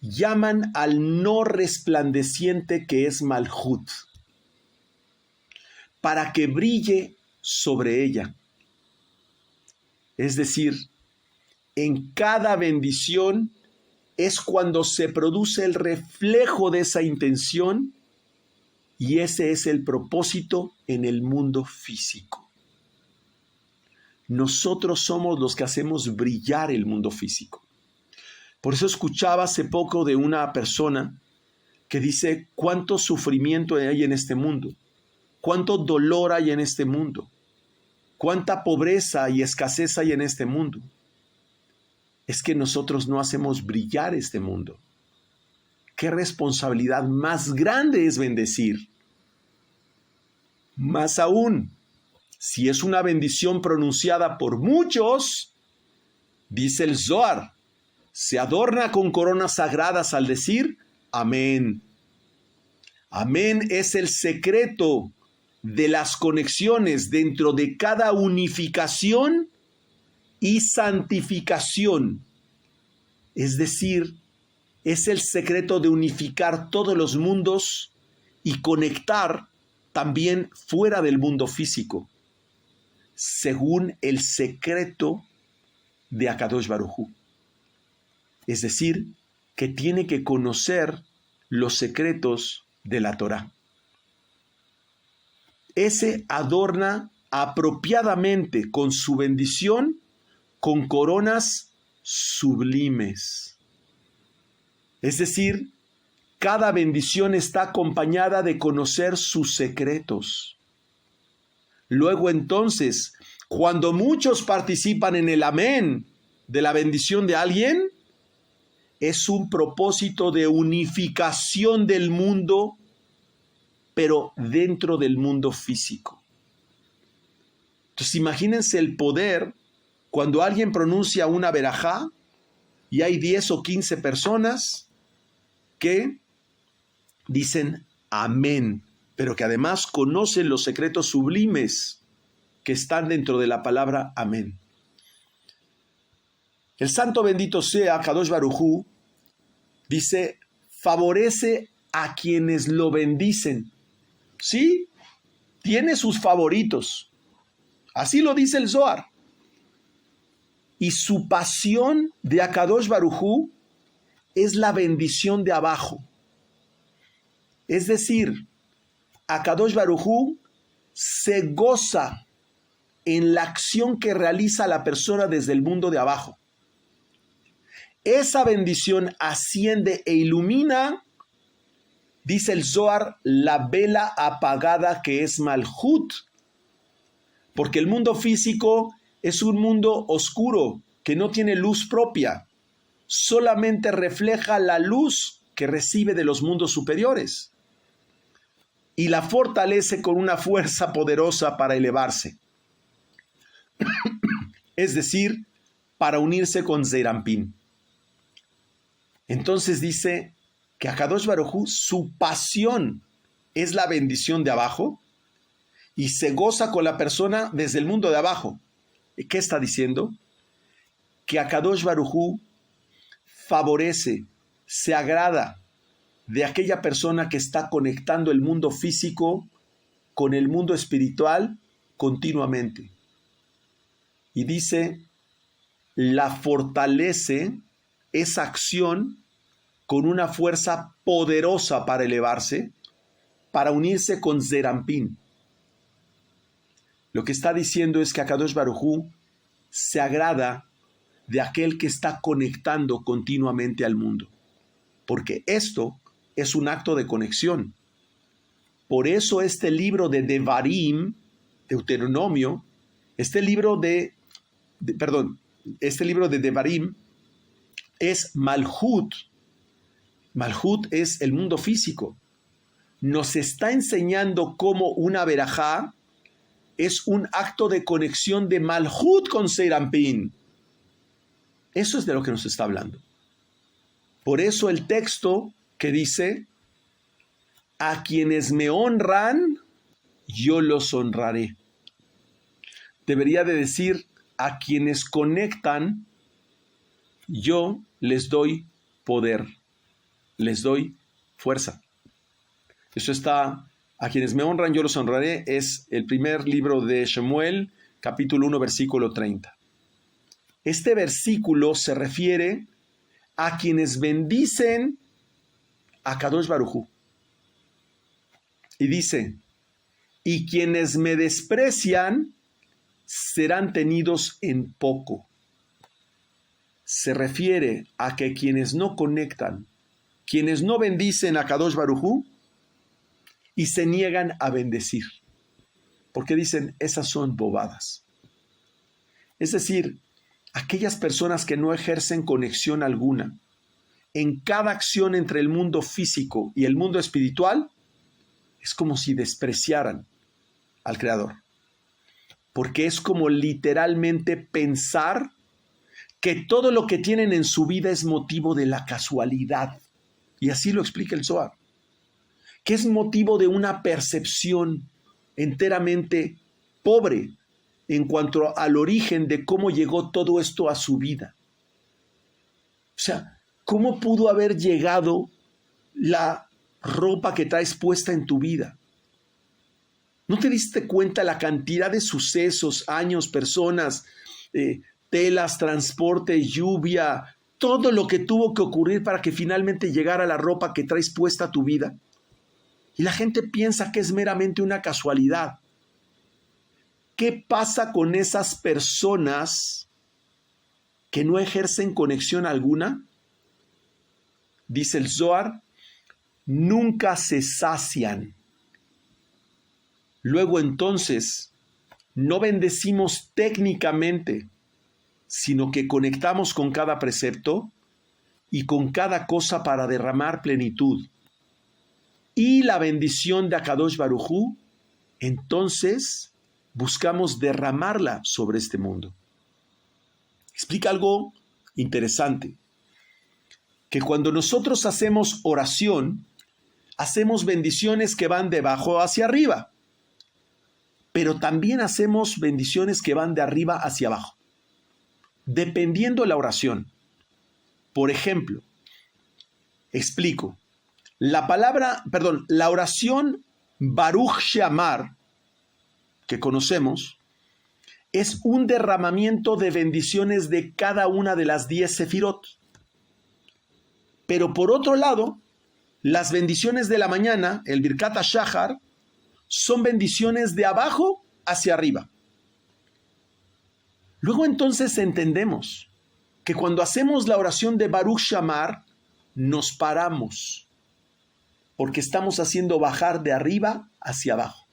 llaman al no resplandeciente que es Malhut, para que brille sobre ella. Es decir, en cada bendición es cuando se produce el reflejo de esa intención y ese es el propósito en el mundo físico. Nosotros somos los que hacemos brillar el mundo físico. Por eso escuchaba hace poco de una persona que dice cuánto sufrimiento hay en este mundo, cuánto dolor hay en este mundo, cuánta pobreza y escasez hay en este mundo. Es que nosotros no hacemos brillar este mundo. ¿Qué responsabilidad más grande es bendecir? Más aún, si es una bendición pronunciada por muchos, dice el Zohar, se adorna con coronas sagradas al decir amén. Amén es el secreto de las conexiones dentro de cada unificación y santificación. Es decir, es el secreto de unificar todos los mundos y conectar también fuera del mundo físico, según el secreto de Akadosh Baruj Hu. Es decir, que tiene que conocer los secretos de la Torá. Ese adorna apropiadamente con su bendición con coronas sublimes. Es decir, cada bendición está acompañada de conocer sus secretos. Luego entonces, cuando muchos participan en el amén de la bendición de alguien, es un propósito de unificación del mundo, pero dentro del mundo físico. Entonces imagínense el poder cuando alguien pronuncia una verajá y hay 10 o 15 personas que dicen amén, pero que además conocen los secretos sublimes que están dentro de la palabra amén. El santo bendito sea Kadosh Baruj Hu dice, favorece a quienes lo bendicen. Sí, tiene sus favoritos. Así lo dice el Zohar. Y su pasión de Akadosh Baruj Hu es la bendición de abajo. Es decir, Akadosh Baruj Hu se goza en la acción que realiza la persona desde el mundo de abajo. Esa bendición asciende e ilumina, dice el Zohar, la vela apagada que es Malhut. Porque el mundo físico es un mundo oscuro que no tiene luz propia. Solamente refleja la luz que recibe de los mundos superiores. Y la fortalece con una fuerza poderosa para elevarse. Es decir, para unirse con Zeirampín. Entonces dice que Akadosh Baruj Hu, su pasión es la bendición de abajo y se goza con la persona desde el mundo de abajo. ¿Qué está diciendo? Que Akadosh Baruj Hu favorece, se agrada de aquella persona que está conectando el mundo físico con el mundo espiritual continuamente. Y dice, la fortalece esa acción con una fuerza poderosa para elevarse, para unirse con Zeirampín. Lo que está diciendo es que Akadosh Baruj Hu se agrada de aquel que está conectando continuamente al mundo. Porque esto es un acto de conexión. Por eso este libro de Devarim, Deuteronomio, este libro de Devarim es Malhut. Malhut es el mundo físico. Nos está enseñando cómo una verajá es un acto de conexión de Malhut con Serampín. Eso es de lo que nos está hablando. Por eso el texto que dice, a quienes me honran, yo los honraré. Debería de decir, a quienes conectan, yo les doy poder, les doy fuerza. Eso está, a quienes me honran, yo los honraré, es el primer libro de Shemuel, capítulo 1, versículo 30. Este versículo se refiere a quienes bendicen a Kadosh Baruj Hu. Y dice, y quienes me desprecian serán tenidos en poco. Se refiere a que quienes no conectan, quienes no bendicen a Kadosh Baruj Hu y se niegan a bendecir. Porque dicen, esas son bobadas. Es decir, aquellas personas que no ejercen conexión alguna en cada acción entre el mundo físico y el mundo espiritual, es como si despreciaran al Creador. Porque es como literalmente pensar que todo lo que tienen en su vida es motivo de la casualidad. Y así lo explica el Zohar. Que es motivo de una percepción enteramente pobre en cuanto al origen de cómo llegó todo esto a su vida. O sea, ¿cómo pudo haber llegado la ropa que traes puesta en tu vida? ¿No te diste cuenta la cantidad de sucesos, años, personas, telas, transporte, lluvia, todo lo que tuvo que ocurrir para que finalmente llegara la ropa que traes puesta a tu vida? Y la gente piensa que es meramente una casualidad. ¿Qué pasa con esas personas que no ejercen conexión alguna? Dice el Zohar, nunca se sacian. Luego entonces, no bendecimos técnicamente, sino que conectamos con cada precepto y con cada cosa para derramar plenitud. Y la bendición de Akadosh Baruj Hu, entonces buscamos derramarla sobre este mundo. Explica algo interesante, que cuando nosotros hacemos oración, hacemos bendiciones que van de abajo hacia arriba, pero también hacemos bendiciones que van de arriba hacia abajo, dependiendo la oración. Por ejemplo, explico, la oración Baruch Sheamar, que conocemos, es un derramamiento de bendiciones de cada una de las 10 sefirot. Pero por otro lado, las bendiciones de la mañana, el Birkat HaShahar, son bendiciones de abajo hacia arriba. Luego entonces entendemos que cuando hacemos la oración de Baruch Sheamar, nos paramos, porque estamos haciendo bajar de arriba hacia abajo.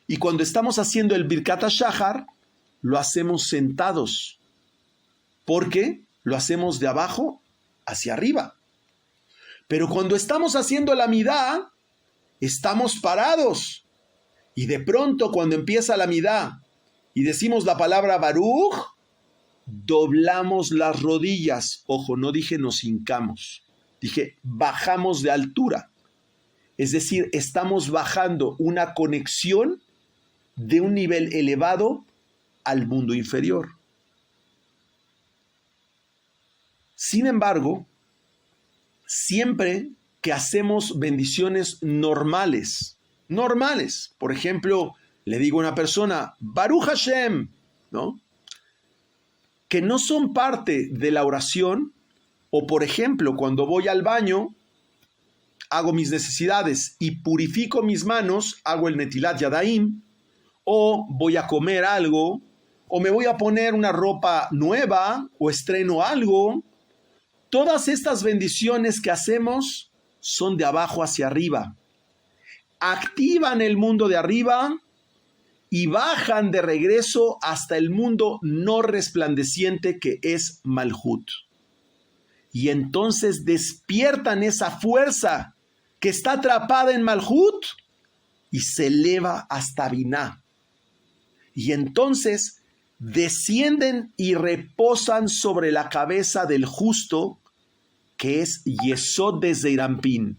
Y cuando estamos haciendo el Birkat HaShahar, lo hacemos sentados, porque lo hacemos de abajo hacia arriba. Pero cuando estamos haciendo la midá, estamos parados. Y de pronto cuando empieza la midá y decimos la palabra Baruch, doblamos las rodillas. Ojo, no dije nos hincamos, dije bajamos de altura. Es decir, estamos bajando una conexión de un nivel elevado al mundo inferior. Sin embargo, siempre que hacemos bendiciones normales, por ejemplo, le digo a una persona, Baruch Hashem, ¿no?, que no son parte de la oración, o por ejemplo, cuando voy al baño, hago mis necesidades y purifico mis manos, hago el Netilat Yadayim, o voy a comer algo, o me voy a poner una ropa nueva, o estreno algo. Todas estas bendiciones que hacemos son de abajo hacia arriba. Activan el mundo de arriba y bajan de regreso hasta el mundo no resplandeciente que es Malhut. Y entonces despiertan esa fuerza que está atrapada en Malhut y se eleva hasta Biná. Y entonces descienden y reposan sobre la cabeza del justo, que es Yesod de Zeirampín,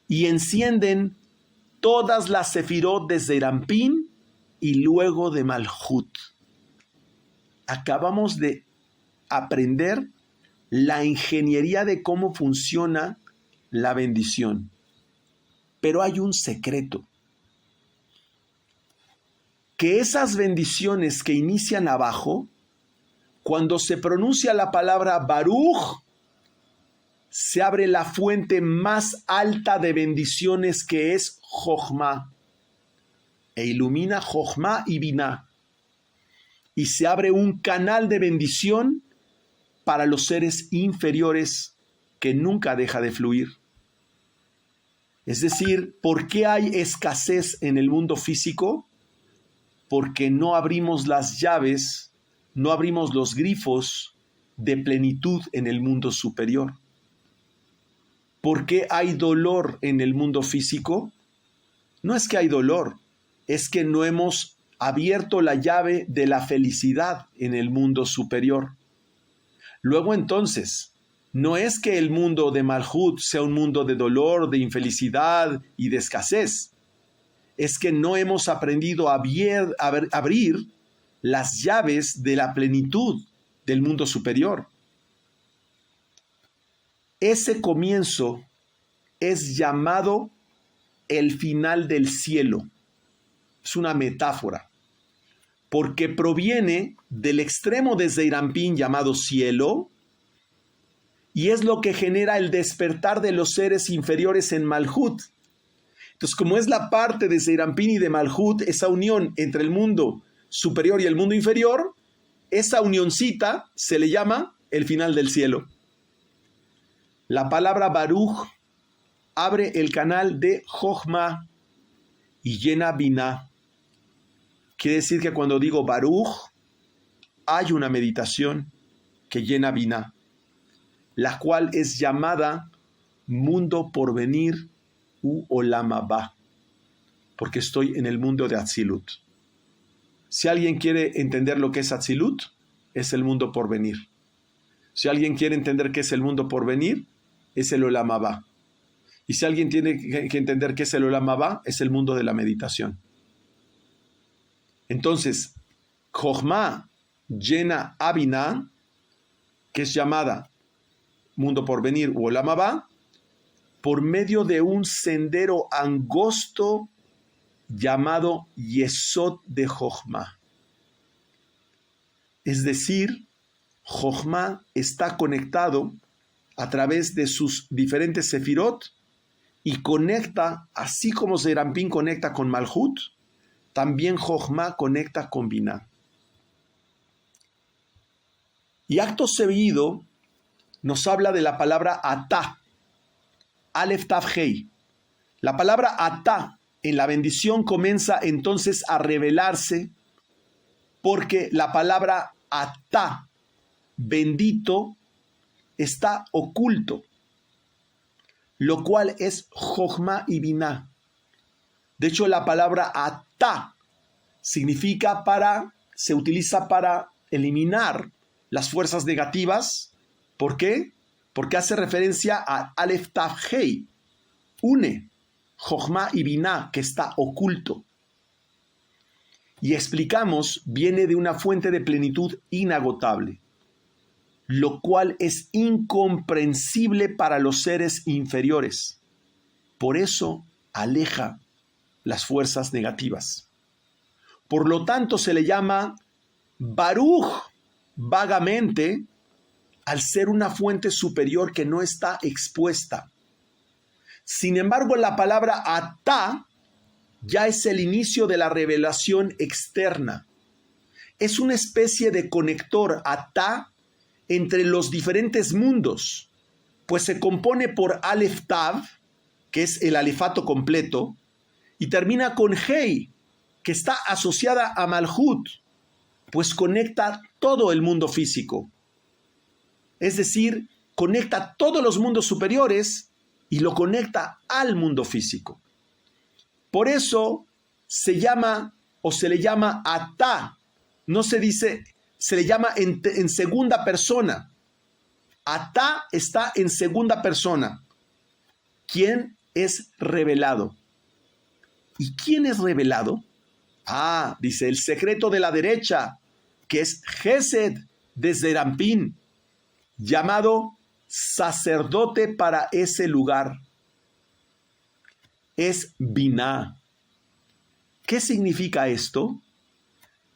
y encienden todas las sefirot de Zeirampín y luego de Malhut. Acabamos de aprender la ingeniería de cómo funciona la bendición. Pero hay un secreto. Que esas bendiciones que inician abajo, cuando se pronuncia la palabra Baruch, se abre la fuente más alta de bendiciones, que es Jochma, e ilumina Jochma y Biná, y se abre un canal de bendición para los seres inferiores que nunca deja de fluir. Es decir, ¿por qué hay escasez en el mundo físico? Porque no abrimos las llaves, no abrimos los grifos de plenitud en el mundo superior. ¿Por qué hay dolor en el mundo físico? No es que hay dolor, es que no hemos abierto la llave de la felicidad en el mundo superior. Luego entonces, no es que el mundo de Malhut sea un mundo de dolor, de infelicidad y de escasez. Es que no hemos aprendido a abrir las llaves de la plenitud del mundo superior. Ese comienzo es llamado el final del cielo. Es una metáfora, porque proviene del extremo de Zeirampín llamado cielo, y es lo que genera el despertar de los seres inferiores en Malhut. Entonces, como es la parte de Zeirampín y de Malhut, esa unión entre el mundo superior y el mundo inferior, esa unioncita se le llama el final del cielo. La palabra Baruch abre el canal de Jochma y llena Biná. Quiere decir que cuando digo Baruch, hay una meditación que llena Biná, la cual es llamada mundo por venir u Olam Haba, porque estoy en el mundo de Atzilut. Si alguien quiere entender lo que es Atzilut, es el mundo por venir. Si alguien quiere entender qué es el mundo por venir, es el Olam Haba. Y si alguien tiene que entender qué es el Olam Haba, es el mundo de la meditación. Entonces, Jochma llena a Biná, que es llamada mundo por venir u Olam Haba, por medio de un sendero angosto llamado Yesod de Jochma. Es decir, Jochma está conectado a través de sus diferentes sefirot y conecta, así como Zeirampín conecta con Malhut, también Jochma conecta con Biná. Y acto seguido nos habla de la palabra Atá, Aleph Tav Hei. La palabra Atá en la bendición comienza entonces a revelarse, porque la palabra Atá, bendito, está oculto, lo cual es Jochma y Biná. De hecho, la palabra Atá significa se utiliza para eliminar las fuerzas negativas. ¿Por qué? Porque hace referencia a Aleph Tav Hei, une Jochma y Biná, que está oculto. Y explicamos, viene de una fuente de plenitud inagotable, lo cual es incomprensible para los seres inferiores. Por eso aleja las fuerzas negativas. Por lo tanto, se le llama Baruch vagamente al ser una fuente superior que no está expuesta. Sin embargo, la palabra Atá ya es el inicio de la revelación externa. es una especie de conector atá entre los diferentes mundos, pues se compone por Aleph Tav, que es el alefato completo, y termina con Hei, que está asociada a Malhut, pues conecta todo el mundo físico. Es decir, conecta todos los mundos superiores y lo conecta al mundo físico. Por eso se llama o se le llama Atá. No se dice, se le llama en segunda persona. Atá está en segunda persona. ¿Quién es revelado? ¿Y quién es revelado? Dice el secreto de la derecha, que es Gesed de Zerampín, llamado sacerdote para ese lugar. Es Biná. ¿Qué significa esto?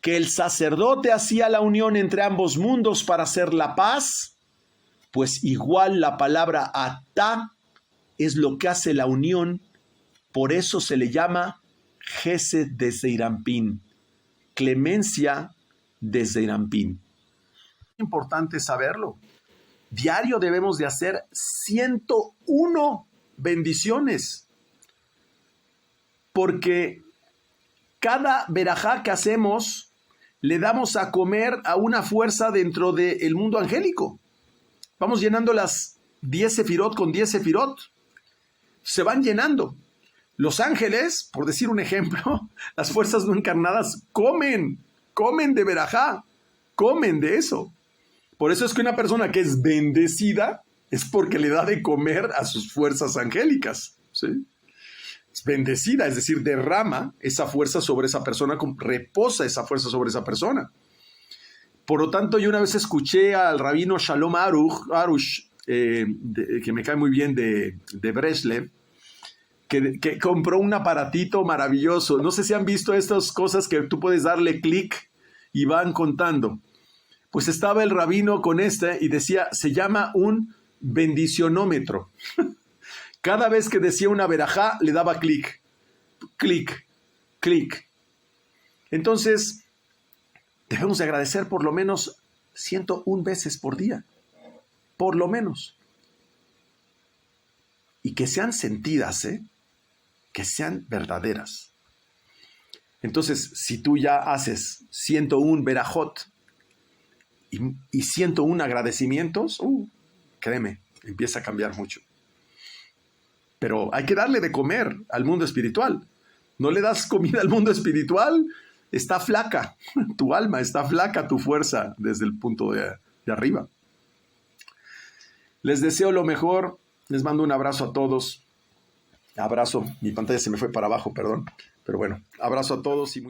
Que el sacerdote hacía la unión entre ambos mundos para hacer la paz, pues igual la palabra Atá es lo que hace la unión, por eso se le llama Gesed de Zeirampín, clemencia de Zeirampín. Es importante saberlo. Diario debemos de hacer 101 bendiciones, porque cada verajá que hacemos le damos a comer a una fuerza dentro del mundo angélico. Vamos llenando las 10 sefirot con 10 sefirot. Se van llenando. Los ángeles, por decir un ejemplo, las fuerzas no encarnadas comen de verajá, comen de eso. Por eso es que una persona que es bendecida es porque le da de comer a sus fuerzas angélicas, ¿sí? Es bendecida, es decir, derrama esa fuerza sobre esa persona, reposa esa fuerza sobre esa persona. Por lo tanto, yo una vez escuché al rabino Shalom Arush, que me cae muy bien de Breslev, que compró un aparatito maravilloso. No sé si han visto estas cosas que tú puedes darle clic y van contando. Pues estaba el rabino con y decía, se llama un bendicionómetro. Cada vez que decía una verajá, le daba clic, clic, clic. Entonces, debemos de agradecer por lo menos 101 veces por día. Por lo menos. Y que sean sentidas, que sean verdaderas. Entonces, si tú ya haces 101 verajot y 101 agradecimientos, créeme, empieza a cambiar mucho. Pero hay que darle de comer al mundo espiritual. No le das comida al mundo espiritual, está flaca. Tu alma está flaca, tu fuerza desde el punto de arriba. Les deseo lo mejor. Les mando un abrazo a todos. Abrazo. Mi pantalla se me fue para abajo, perdón. Pero bueno, abrazo a todos y muchas